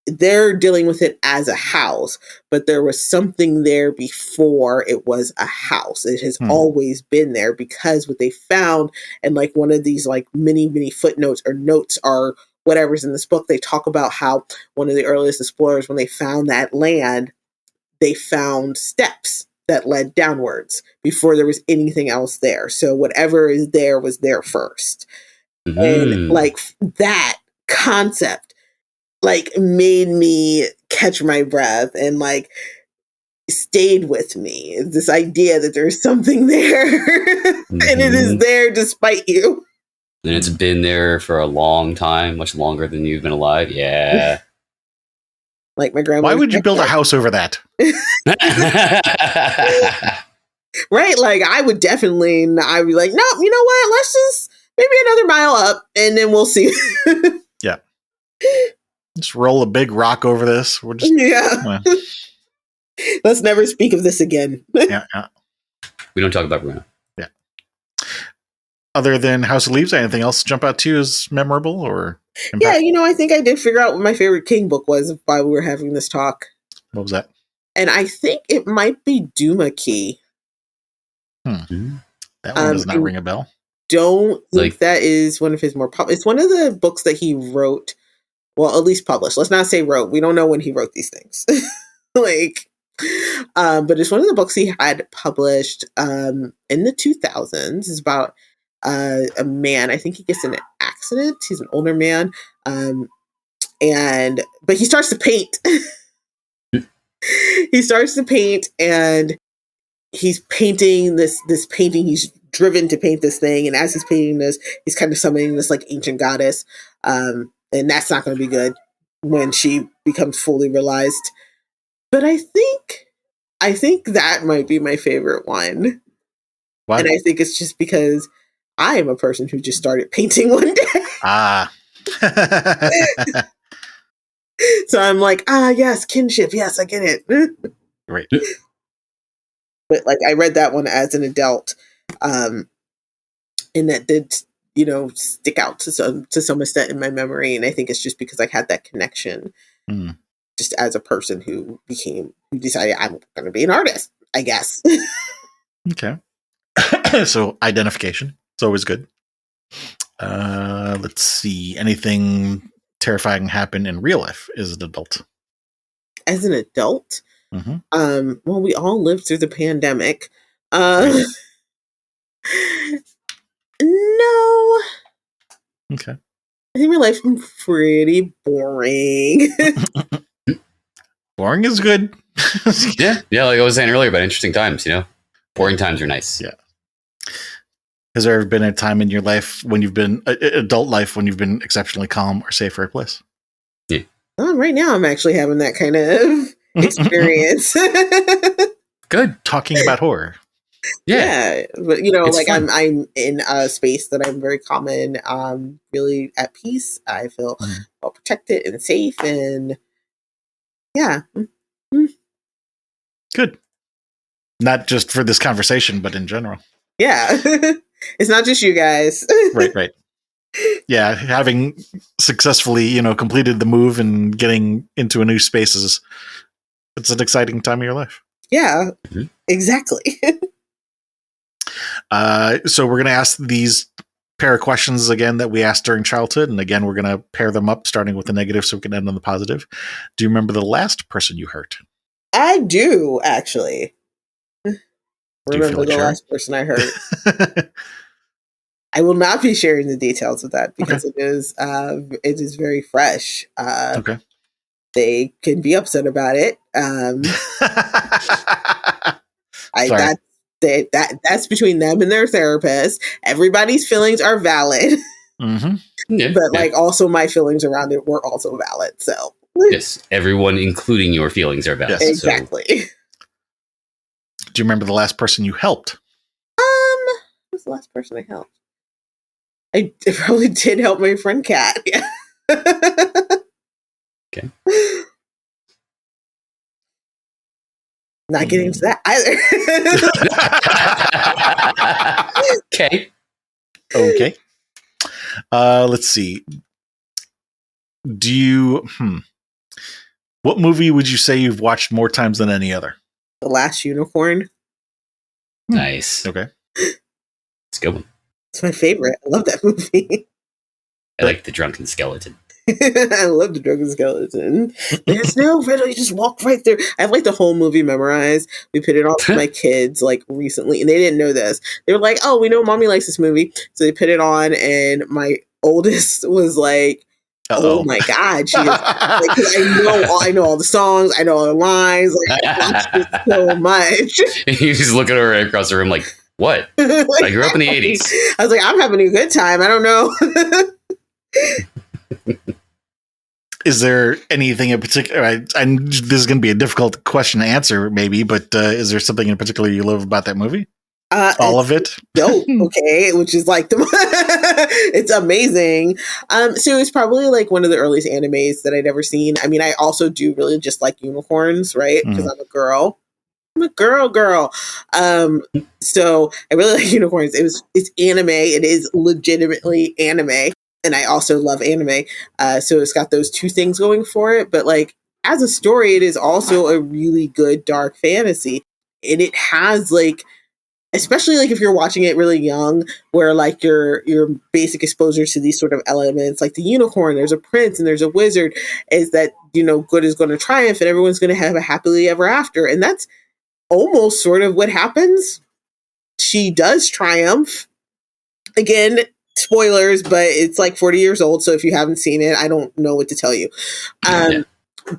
they're dealing with it as a house, but there was something there before it was a house. It has always been there, because what they found, and like one of these like mini footnotes or notes are whatever's in this book, they talk about how one of the earliest explorers, when they found that land, they found steps that led downwards before there was anything else there. So whatever is there was there first. Mm-hmm. And like that concept like made me catch my breath and like stayed with me. This idea that there's something there and it is there despite you. And it's been there for a long time, much longer than you've been alive. Yeah. Like my grandma. Why would you build a house over that? Right? Like I would definitely, I'd be like, no, you know what? Let's just maybe another mile up and then we'll see. Yeah. Just roll a big rock over this. We're just, let's never speak of this again. Yeah. We don't talk about Bruno. Yeah. Other than House of Leaves, anything else jump out to you as memorable or impact? Yeah, I think I did figure out what my favorite King book was while we were having this talk. What was that? And I think it might be Duma Key. That one does not ring a bell. Don't think that is one of his more it's one of the books that he wrote, well, at least published. Let's not say wrote. We don't know when he wrote these things. But it's one of the books he had published in the 2000s. It's about a man. I think he gets in an accident. He's an older man. But he starts to paint. He starts to paint, and he's painting this painting. He's driven to paint this thing, and as he's painting this, he's kind of summoning this like ancient goddess. And that's not going to be good when she becomes fully realized. But I think that might be my favorite one. What? And I think it's just because I am a person who just started painting one day. So I'm like, yes, kinship. Yes, I get it. Right. But like, I read that one as an adult. And that did, stick out to some extent in my memory. And I think it's just because I had that connection just as a person who decided I'm going to be an artist, I guess. Okay. So identification. It's always good. Let's see. Anything terrifying happen in real life as an adult? As an adult? Mm-hmm. Well, we all lived through the pandemic. Right. No. Okay. I think my life's been pretty boring. Boring is good. Yeah, like I was saying earlier about interesting times, boring times are nice. Yeah. Has there ever been a time in your life when you've been adult life when you've been exceptionally calm or safe or at bliss? Yeah. Right now, I'm actually having that kind of experience. Good. Talking about horror. Yeah. But It's like fun. I'm in a space that I'm very common, really at peace. I feel well protected and safe, and yeah. Good. Not just for this conversation, but in general. Yeah. It's not just you guys. Right. Yeah, having successfully, completed the move and getting into a new space it's an exciting time of your life. Yeah, exactly. So we're going to ask these pair of questions again that we asked during childhood. And again, we're going to pair them up starting with the negative so we can end on the positive. Do you remember the last person you hurt? I do, actually. Remember the last person I hurt. I will not be sharing the details of that because it is very fresh. Okay. They can be upset about it. That's between them and their therapist. Everybody's feelings are valid. But like also my feelings around it were also valid. So yes, everyone, including your feelings, are valid. Yes. Exactly. So. Do you remember the last person you helped? Who was the last person I helped? I probably did help my friend Kat. Yeah. Okay. Not getting into that either. Okay. Let's see. Do you? What movie would you say you've watched more times than any other? The Last Unicorn. Nice. Okay. It's a good one. It's my favorite. I love that movie. I like the drunken skeleton. I love the drunken skeleton. There's no riddle. You just walk right through. I have like the whole movie memorized. We put it on for my kids like recently, and they didn't know this. They were like, "Oh, we know mommy likes this movie," so they put it on, and my oldest was like, "Oh my god!" She is, like, I know all the songs. I know all the lines. Like, I watched it so much. You just look at her right across the room, like, "What?" I grew up in the 80s. I was like, "I'm having a good time." I don't know. Is there anything in particular? This is going to be a difficult question to answer, maybe, but is there something in particular you love about that movie? All of it? Dope. Okay, which is like it's amazing. So it's probably like one of the earliest animes that I'd ever seen. I mean, I also do really just like unicorns, right? Because I'm a girl. I'm a girl. So I really like unicorns. It's anime. It is legitimately anime. And I also love anime. So it's got those two things going for it. But like as a story, it is also a really good dark fantasy. And it has like, especially like if you're watching it really young, where like your basic exposure to these sort of elements, like the unicorn, there's a prince and there's a wizard, is that, good is going to triumph and everyone's going to have a happily ever after. And that's almost sort of what happens. She does triumph. Again, spoilers, but it's like 40 years old, so if you haven't seen it, I don't know what to tell you.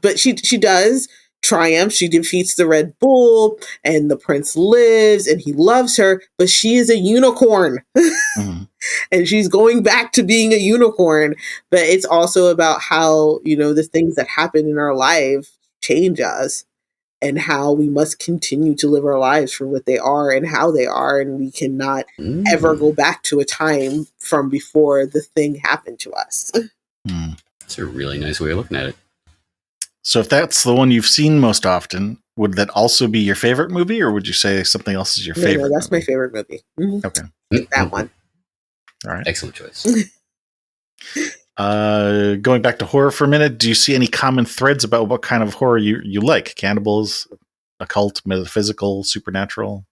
But she does triumph. She defeats the Red Bull, and the prince lives, and he loves her, but she is a unicorn. And she's going back to being a unicorn. But it's also about how, the things that happen in our life change us, and how we must continue to live our lives for what they are and how they are. And we cannot ever go back to a time from before the thing happened to us. That's a really nice way of looking at it. So if that's the one you've seen most often, would that also be your favorite movie, or would you say something else is your favorite? No, that's my favorite movie. Okay. That one. All right. Excellent choice. Going back to horror for a minute, do you see any common threads about what kind of horror you like? Cannibals, occult, metaphysical, supernatural?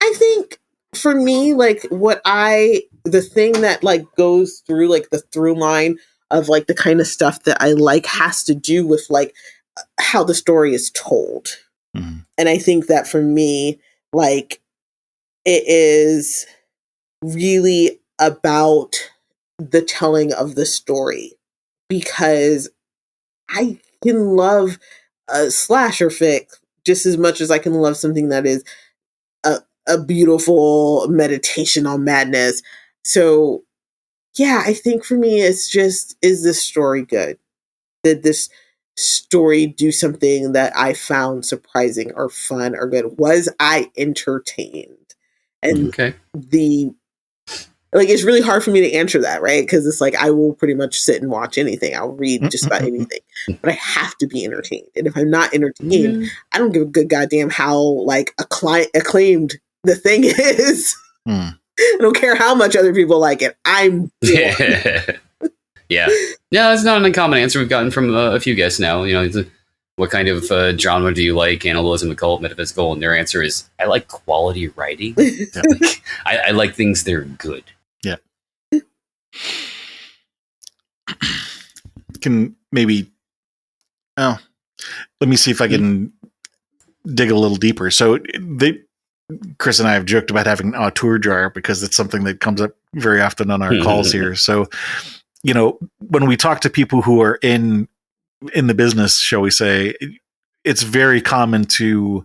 I think for me, like the thing that like goes through like the through line of like the kind of stuff that I like has to do with like how the story is told. And I think that for me, like it is really about the telling of the story, because I can love a slasher fic just as much as I can love something that is a beautiful meditation on madness. So yeah, I think for me, it's just, is this story good? did this story do something that I found surprising or fun or good? Was I entertained? And Okay. it's really hard for me to answer that, right? Because it's like I will pretty much sit and watch anything. I'll read just about anything, but I have to be entertained. And if I'm not entertained, I don't give a good goddamn how like acclaimed the thing is. I don't care how much other people like it. I'm Yeah, that's not an uncommon answer we've gotten from a few guests now. What kind of genre do you like? Animalism, occult, metaphysical? And their answer is, I like quality writing. I like things that are good. Yeah. Can maybe... Oh, let me see if I can dig a little deeper. So Chris and I have joked about having an auteur jar because it's something that comes up very often on our calls here. So, when we talk to people who are in the business, shall we say, it's very common to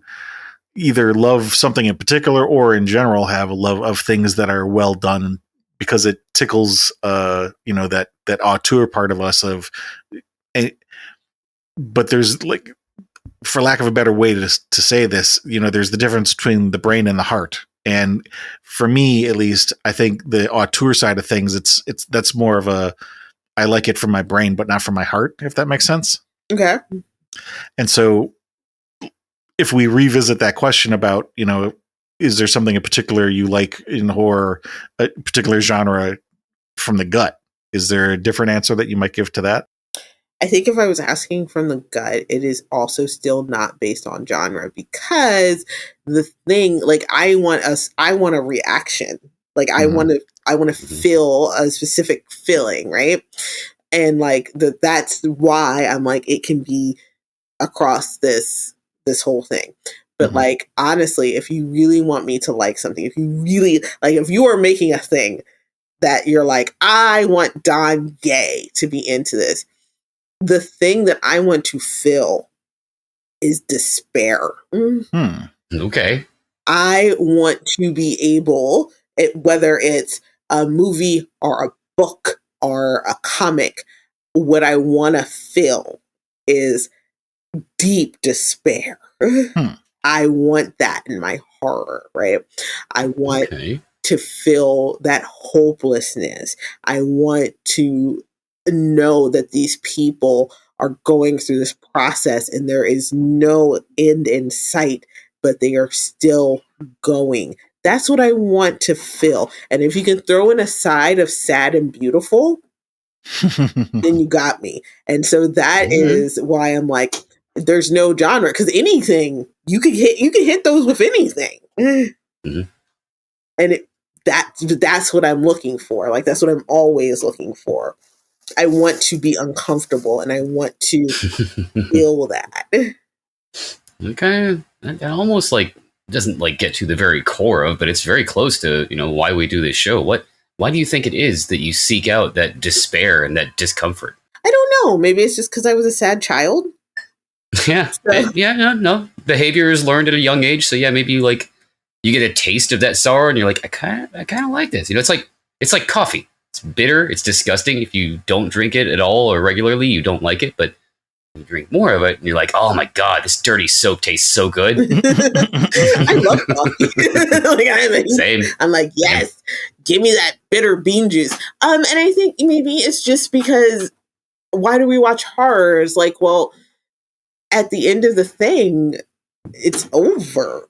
either love something in particular or in general have a love of things that are well done because it tickles, that auteur part of us but there's like, for lack of a better way to say this, there's the difference between the brain and the heart. And for me, at least, I think the auteur side of things, that's more of I like it from my brain, but not from my heart, if that makes sense. Okay. And so if we revisit that question about, is there something in particular you like in horror, a particular genre from the gut? Is there a different answer that you might give to that? I think if I was asking from the gut, it is also still not based on genre because the thing, like I want a reaction. Like I want to feel a specific feeling, right? And like that's why I'm like, it can be across this whole thing. But like, honestly, if you really want me to like something, if you are making a thing that you're like, I want Donyae to be into this, the thing that I want to feel is despair. Okay. I want to be able, whether it's a movie or a book or a comic, what I want to feel is deep despair. I want that in my horror, right? I want to feel that hopelessness. I want to know that these people are going through this process and there is no end in sight, but they are still going. That's what I want to feel. And if you can throw in a side of sad and beautiful, then you got me. And so that is why I'm like, there's no genre, because anything you can hit those with anything. And that's what I'm looking for. Like that's what I'm always looking for. I want to be uncomfortable and I want to feel that. Okay. That almost like doesn't like get to the very core of, but it's very close to, why we do this show. Why do you think it is that you seek out that despair and that discomfort? I don't know. Maybe it's just because I was a sad child. Yeah. So. No. Behavior is learned at a young age. So yeah, maybe you get a taste of that sorrow and you're like, I kind of like this. It's like coffee. It's bitter. It's disgusting. If you don't drink it at all or regularly, you don't like it. But you drink more of it and you're like, oh my God, this dirty soap tastes so good. I love coffee. Same. I'm like, yes, give me that bitter bean juice. And I think maybe it's just because why do we watch horrors? Like, well, at the end of the thing, it's over.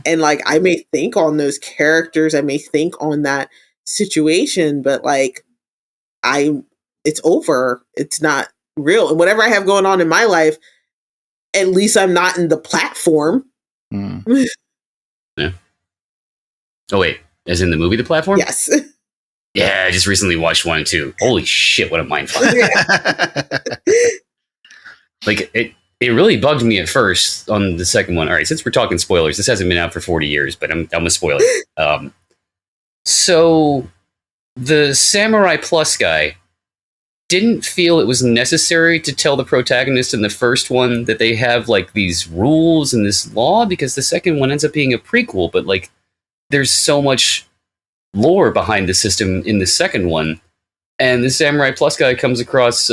And like, I may think on those characters, I may think on that situation, but like, it's over. It's not real. And whatever I have going on in my life, at least I'm not in the platform. Yeah. Oh wait, as in the movie The Platform? Yes. Yeah, I just recently watched one too. Holy shit, what a mindfuck. Like it really bugged me at first on the second one. All right, since we're talking spoilers, this hasn't been out for 40 years, but I'm a spoiler. So the Samurai Plus guy didn't feel it was necessary to tell the protagonist in the first one that they have like these rules and this law, because the second one ends up being a prequel, but like there's so much lore behind the system in the second one. And the Samurai Plus guy comes across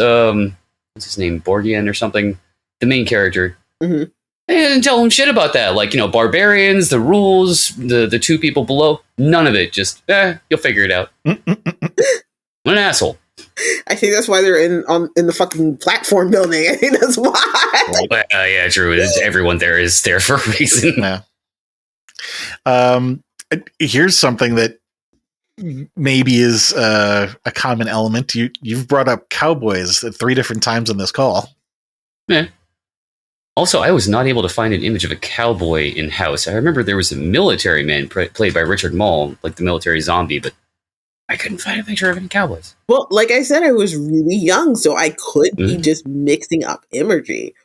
what's his name, Borgian or something, the main character. Mm-hmm. They didn't tell him shit about that. Like, barbarians, the rules, the two people below, none of it. Just, you'll figure it out. I'm an asshole. I think that's why they're in the fucking platform building. I think that's why. Right. Yeah, true. Everyone there is there for a reason. Yeah. Here's something that maybe is a common element. You've brought up cowboys at 3 different times in this call. Yeah. Also, I was not able to find an image of a cowboy in house. I remember there was a military man played by Richard Mall, like the military zombie, but I couldn't find a picture of any cowboys. Well, like I said, I was really young, so I could be just mixing up imagery.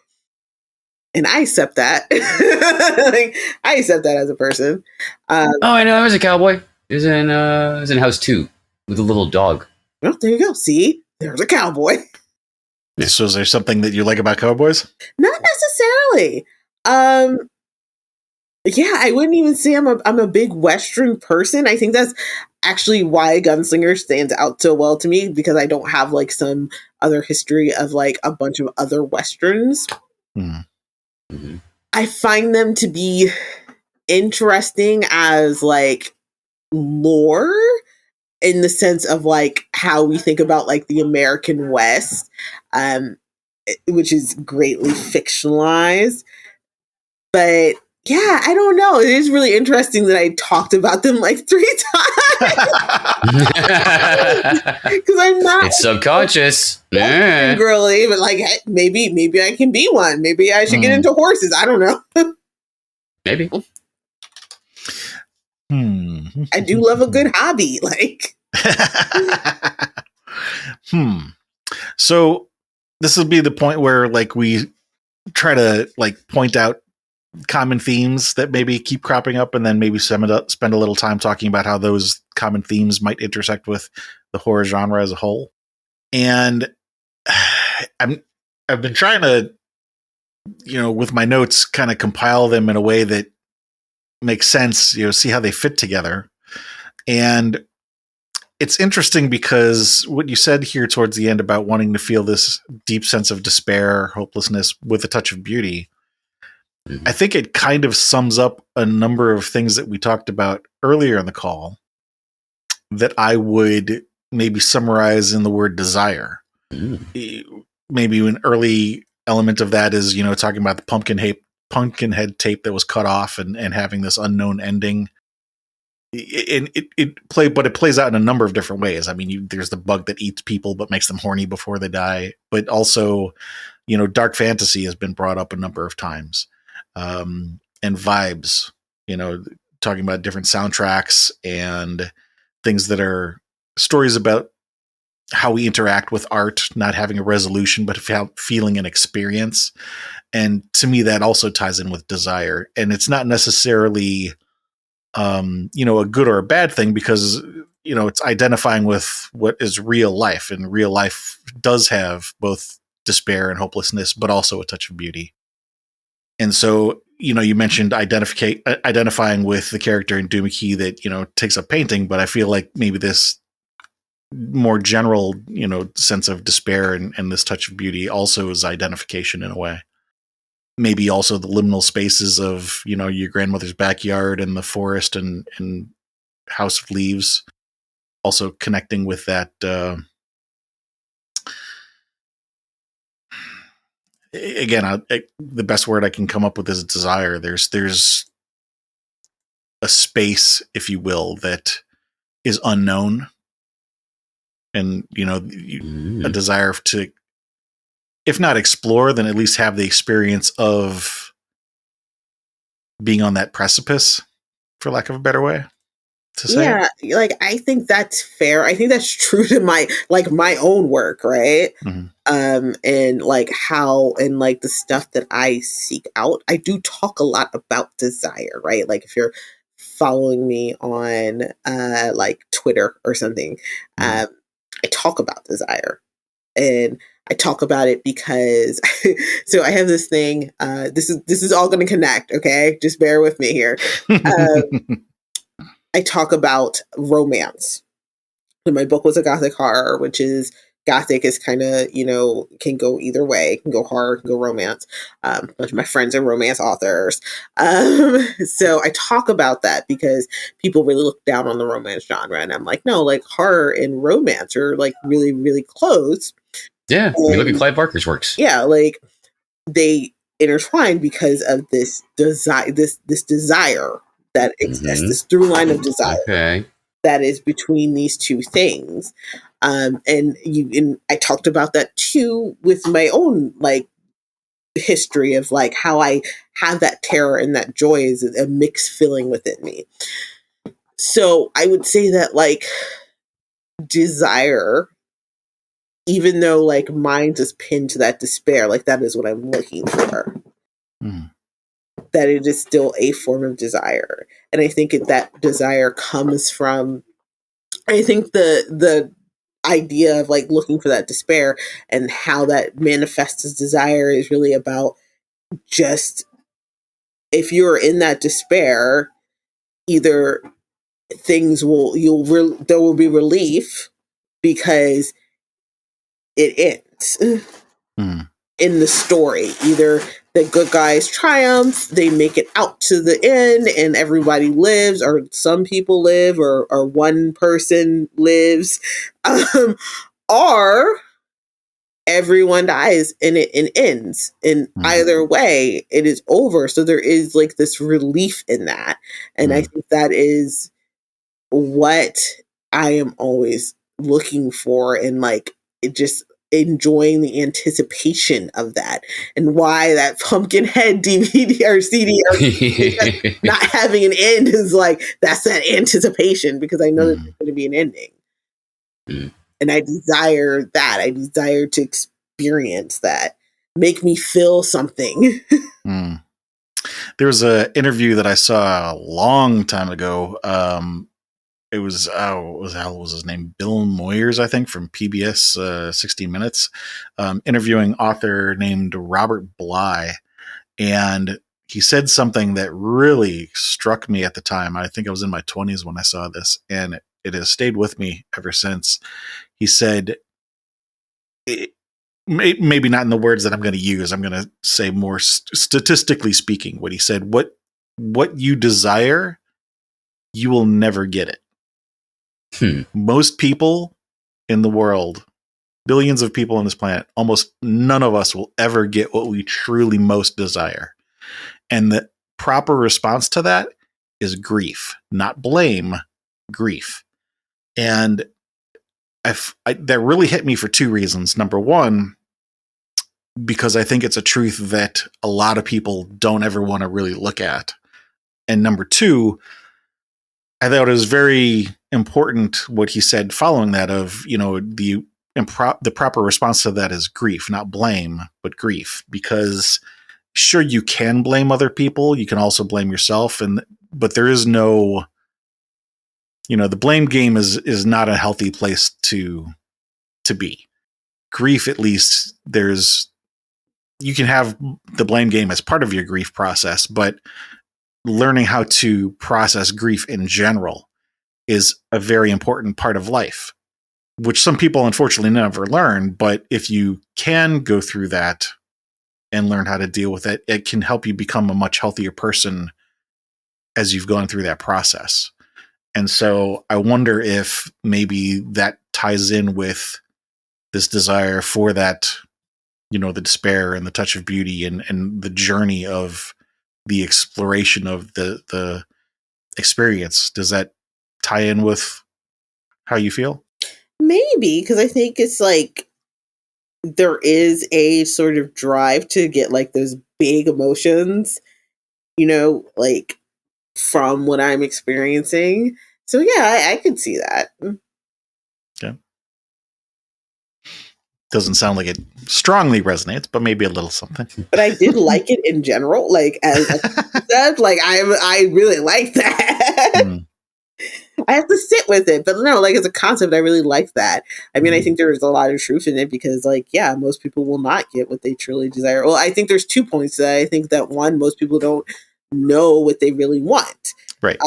And I accept that. I accept that as a person. I know. I was a cowboy. It was in House 2 with a little dog. Well, there you go. See? There's a cowboy. So is there something that you like about cowboys? Not necessarily. Yeah, I wouldn't even say I'm a big Western person. I think that's actually why Gunslinger stands out so well to me, because I don't have like some other history of like a bunch of other Westerns. Mm-hmm. I find them to be interesting as like lore, in the sense of like how we think about like the American West, which is greatly fictionalized. But yeah, I don't know. It is really interesting that I talked about them like 3 times. Because I'm not. It's subconscious. Yeah. Girly, but like maybe I can be one. Maybe I should get into horses. I don't know. Maybe. I do love a good hobby. Like. So this will be the point where like we try to like point out common themes that maybe keep cropping up, and then maybe spend a little time talking about how those common themes might intersect with the horror genre as a whole. And I've been trying to, with my notes, kind of compile them in a way that makes sense, see how they fit together. And it's interesting because what you said here towards the end about wanting to feel this deep sense of despair, hopelessness with a touch of beauty, I think it kind of sums up a number of things that we talked about earlier in the call that I would maybe summarize in the word desire. Maybe an early element of that is, talking about the Pumpkinhead tape that was cut off and having this unknown ending. It plays out in a number of different ways. I mean, there's the bug that eats people but makes them horny before they die. But also, dark fantasy has been brought up a number of times. And vibes, talking about different soundtracks and things that are stories about how we interact with art, not having a resolution, but feeling an experience. And to me, that also ties in with desire. And it's not necessarily, a good or a bad thing, because, it's identifying with what is real life, and real life does have both despair and hopelessness, but also a touch of beauty. And so, you mentioned identifying with the character in Doomickey that, takes up painting, but I feel like maybe this more general, sense of despair and this touch of beauty also is identification in a way. Maybe also the liminal spaces of, your grandmother's backyard and the forest and House of Leaves, also connecting with that, again, the best word I can come up with is desire. There's a space, if you will, that is unknown, and a desire to, if not explore, then at least have the experience of being on that precipice, for lack of a better way to say. Yeah, like I think that's fair. I think that's true to my own work, right? Mm-hmm. And like how, and like the stuff that I seek out, I do talk a lot about desire, right? Like if you're following me on like Twitter or something, I talk about desire, and I talk about it because so I have this thing, this is all going to connect. Okay. Just bear with me here. I talk about romance. So my book was a gothic horror, which is Gothic is kind of, can go either way. It can go horror, can go romance. A bunch of my friends are romance authors. So I talk about that because people really look down on the romance genre. And I'm like, no, like horror and romance are like really, really close. Yeah. And, I mean, look at Clive Barker's works. Yeah. Like they intertwine because of this desire, this desire that exists, this through line of desire that is between these two things. And I talked about that too with my own like history of like how I have that terror and that joy is a mixed feeling within me. So I would say that like desire, even though like mine is pinned to that despair, like that is what I'm looking for. That it is still a form of desire. And I think that desire comes from, I think the idea of like looking for that despair and how that manifests as desire is really about just, if you're in that despair, either there will be relief because it ends in the story. Either the good guys triumph, they make it out to the end and everybody lives, or some people live, or one person lives, or everyone dies and it ends. And either way, it is over. So there is like this relief in that. And I think that is what I am always looking for, and like it just enjoying the anticipation of that, and why that Pumpkinhead DVD or CD or not having an end is like, that's that anticipation, because I know that there's going to be an ending. And I desire that. I desire to experience that. Make me feel something. There was an interview that I saw a long time ago. It was, what was his name? Bill Moyers, I think, from PBS 60 Minutes, interviewing author named Robert Bly. And he said something that really struck me at the time. I think I was in my 20s when I saw this, and it has stayed with me ever since. He said, maybe not in the words that I'm going to use, I'm going to say more statistically speaking, what he said, what you desire, you will never get it. Most people in the world, billions of people on this planet, almost none of us will ever get what we truly most desire. And the proper response to that is grief, not blame, grief. And that really hit me for two reasons. Number one, because I think it's a truth that a lot of people don't ever want to really look at. And number two, I thought it was very important what he said following that of, the proper response to that is grief, not blame, but grief. Because sure, you can blame other people. You can also blame yourself. But there is no, the blame game is not a healthy place to be. Grief, at least, you can have the blame game as part of your grief process, but learning how to process grief in general is a very important part of life, which some people unfortunately never learn. But if you can go through that and learn how to deal with it, it can help you become a much healthier person as you've gone through that process. And so I wonder if maybe that ties in with this desire for that, the despair and the touch of beauty and the journey of the exploration of the experience. Does that tie in with how you feel? Maybe, because I think it's like there is a sort of drive to get like those big emotions, like from what I'm experiencing. So yeah, I could see that. Okay. Doesn't sound like it strongly resonates, but maybe a little something. But I did like it in general. Like as a concept, like I really like that. I have to sit with it, but no, like as a concept, I really like that. I mean, I think there's a lot of truth in it because, like, yeah, most people will not get what they truly desire. Well, I think there's 2 points to that. I think that one, most people don't know what they really want. Right.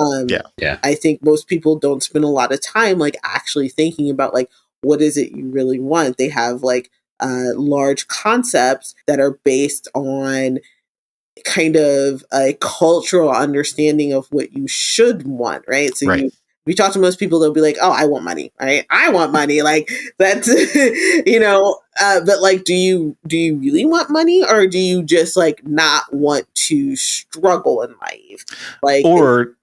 Yeah. I think most people don't spend a lot of time like actually thinking about like, what is it you really want? They have like large concepts that are based on kind of a cultural understanding of what you should want, right? So Right. we talk to most people, they'll be like, oh, I want money, right? I want money. Like that's, but like, do you really want money, or do you just like not want to struggle in life? Like, Or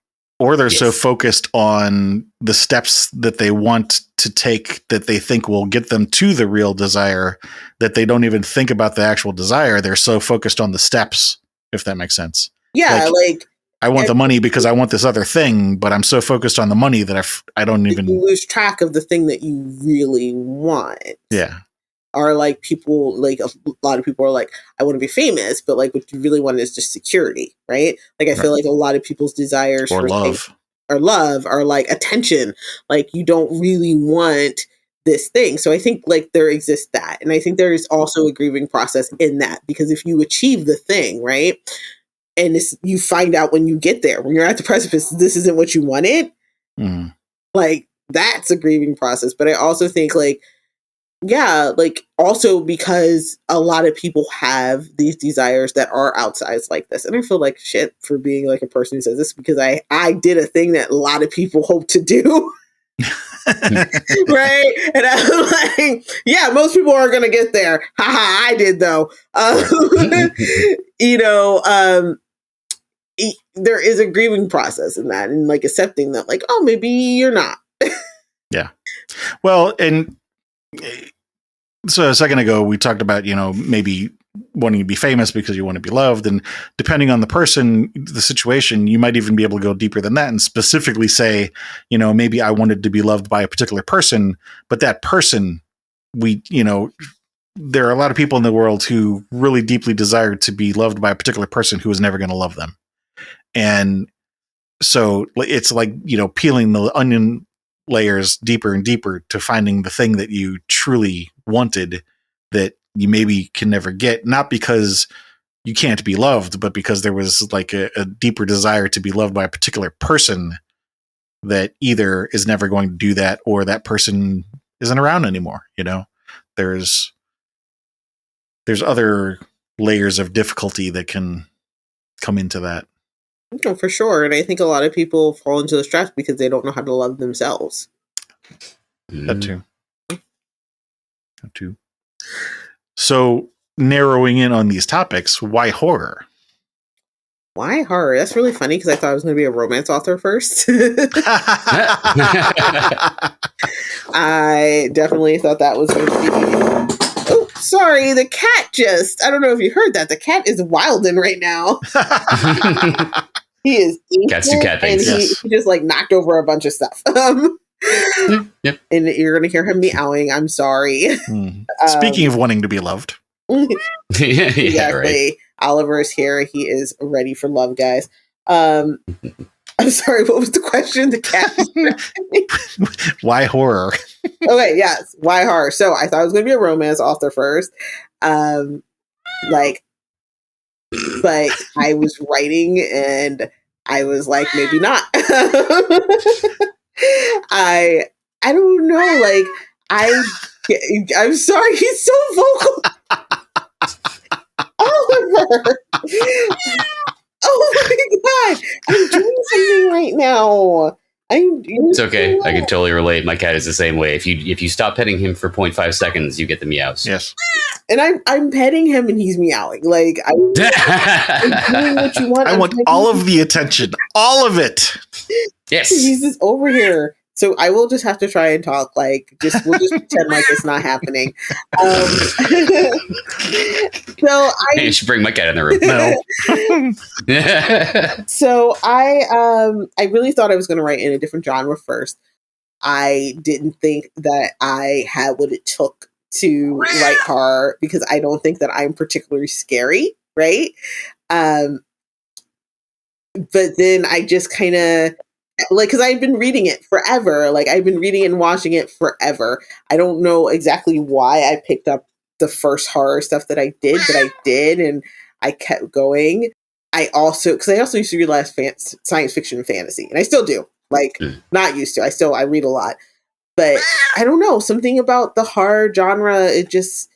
they're so Yes. focused on the steps that they want to take that they think will get them to the real desire that they don't even think about the actual desire. They're so focused on the steps, if that makes sense. yeah, like I want the money because I want this other thing, but I'm so focused on the money that I don't you even. lose track of the thing that you really want. Yeah. Or like people, like a lot of people are like, I want to be famous, but like what you really want is just security, right? Like I feel like a lot of people's desires Or for love. love are like attention. Like you don't really want this thing. So I think like there exists that. And I think there is also a grieving process in that, because if you achieve the thing, right? And you find out when you get there, when you're at the precipice, this isn't what you wanted. Mm. Like that's a grieving process. But I also think like, yeah, like also because a lot of people have these desires that are outsized like this. And I feel like shit for being like a person who says this, because I did a thing that a lot of people hope to do. Right? And I'm like, yeah, most people are going to get there. Haha, I did though. There is a grieving process in that, and like accepting that, like, oh, maybe you're not. Yeah. Well, and so a second ago, we talked about, maybe wanting to be famous because you want to be loved. And depending on the person, the situation, you might even be able to go deeper than that and specifically say, maybe I wanted to be loved by a particular person, but that person, there are a lot of people in the world who really deeply desire to be loved by a particular person who is never going to love them. And so it's like, peeling the onion layers deeper and deeper to finding the thing that you truly wanted that you maybe can never get, not because you can't be loved, but because there was like a deeper desire to be loved by a particular person that either is never going to do that or that person isn't around anymore. There's other layers of difficulty that can come into that. No, for sure. And I think a lot of people fall into those traps because they don't know how to love themselves. That too. So narrowing in on these topics, why horror? Why horror? That's really funny because I thought I was going to be a romance author first. I definitely thought that was going to be... Oh, sorry. The cat I don't know if you heard that. The cat is wilding right now. He is Cats do cat things. And Yes. he just like knocked over a bunch of stuff. Yep. And you're going to hear him meowing. I'm sorry. Speaking of wanting to be loved. Yeah, Exactly. right. Oliver is here. He is ready for love, guys. I'm sorry. What was the question? The cat. Why horror? Okay. Yes. Why horror? So I thought I was going to be a romance author first. But I was writing and I was like, maybe not. I don't know. Like I'm sorry. He's so vocal. Oliver. Oh my God. I'm doing something right now. It's okay. I can totally relate. My cat is the same way. If you stop petting him for 0.5 seconds, you get the meows. Yes. And I'm petting him and he's meowing. Like I'm doing what you want. I want all of the attention. All of it. Yes. He's just over here. So I will just have to try and talk. Like we'll just pretend like it's not happening. So I should bring my cat in the room. No. So I really thought I was going to write in a different genre first. I didn't think that I had what it took to write horror because I don't think that I'm particularly scary, right? But then I just kind of like, because I've been reading it forever. Like I've been reading and watching it forever. I don't know exactly why I picked up the first horror stuff that I did, but I did, and I kept going. I also used to read a lot of science fiction and fantasy, and I still do. Like not used to. I read a lot. But I don't know, something about the horror genre, I just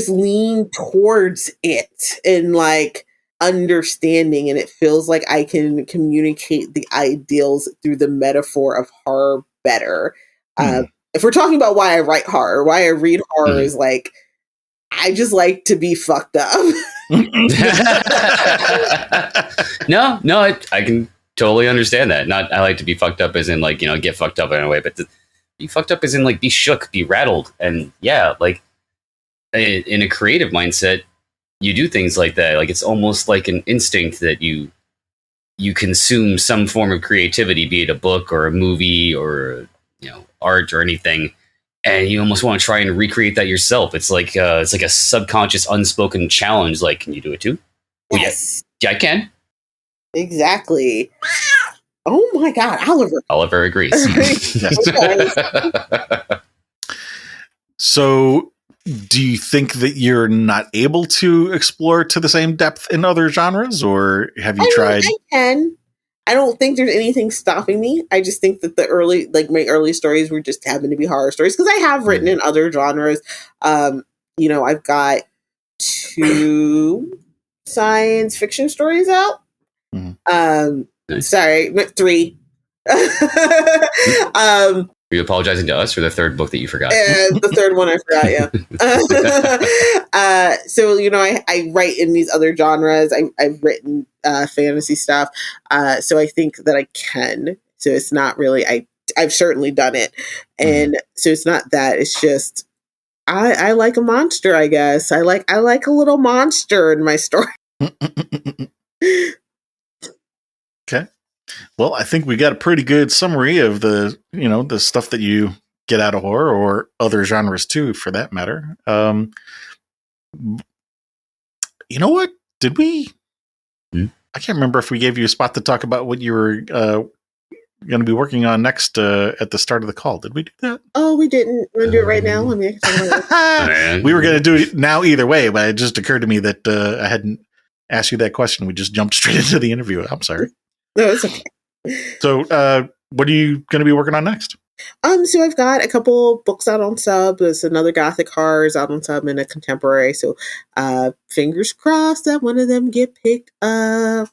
lean towards it and like understanding, and it feels like I can communicate the ideals through the metaphor of horror better. If we're talking about why I write horror, why I read horror is like, I just like to be fucked up. No, I can totally understand that. Not, I like to be fucked up as in like, get fucked up in a way, but be fucked up as in like be shook, be rattled. And yeah, like in a creative mindset, you do things like that. Like it's almost like an instinct that you consume some form of creativity, be it a book or a movie or art or anything, and you almost want to try and recreate that yourself. It's like a subconscious, unspoken challenge. Like, can you do it too? Yes. Yeah, I can. Exactly. Oh my God, Oliver agrees. So, do you think that you're not able to explore to the same depth in other genres, or have you tried? I can. I don't think there's anything stopping me. I just think that my early stories were just happened to be horror stories, because I have written in other genres. I've got 2 science fiction stories out. Nice. Sorry, 3. Are you apologizing to us for the third book that you forgot? The third one I forgot, yeah. So, I write in these other genres. I've written fantasy stuff. So I think that I can. So it's not really, I've certainly done it. And so it's not that, it's just, I like a monster, I guess. I like a little monster in my story. Okay. Well, I think we got a pretty good summary of the stuff that you get out of horror, or other genres too, for that matter. You know what? Did we? I can't remember if we gave you a spot to talk about what you were going to be working on next at the start of the call. Did we do that? Oh, we didn't. Want to do it right now? Let me. We were going to do it now either way, but it just occurred to me that I hadn't asked you that question. We just jumped straight into the interview. I'm sorry. No, it's okay. So, what are you going to be working on next? So I've got a couple books out on sub. There's another gothic horror is out on sub, and a contemporary. So, fingers crossed that one of them get picked up.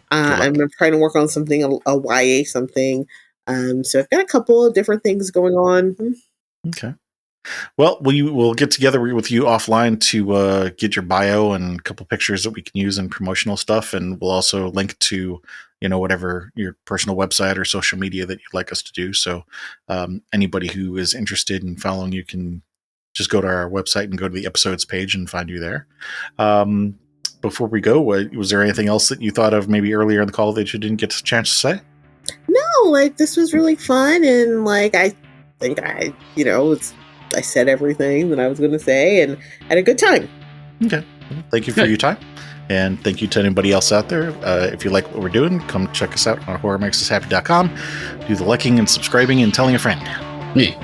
I'm trying to work on something, a YA something. So I've got a couple of different things going on. Okay. Well, we'll get together with you offline to get your bio and a couple pictures that we can use in promotional stuff, and we'll also link to whatever your personal website or social media that you'd like us to do. So anybody who is interested in following you can just go to our website and go to the episodes page and find you there. Before we go, was there anything else that you thought of maybe earlier in the call that you didn't get a chance to say? No, this was really fun, and I think I said everything that I was going to say and had a good time. Okay. Well, thank you for your time. And thank you to anybody else out there. If you like what we're doing, come check us out on horrormakesushappy.com. Do the liking and subscribing and telling a friend. Me.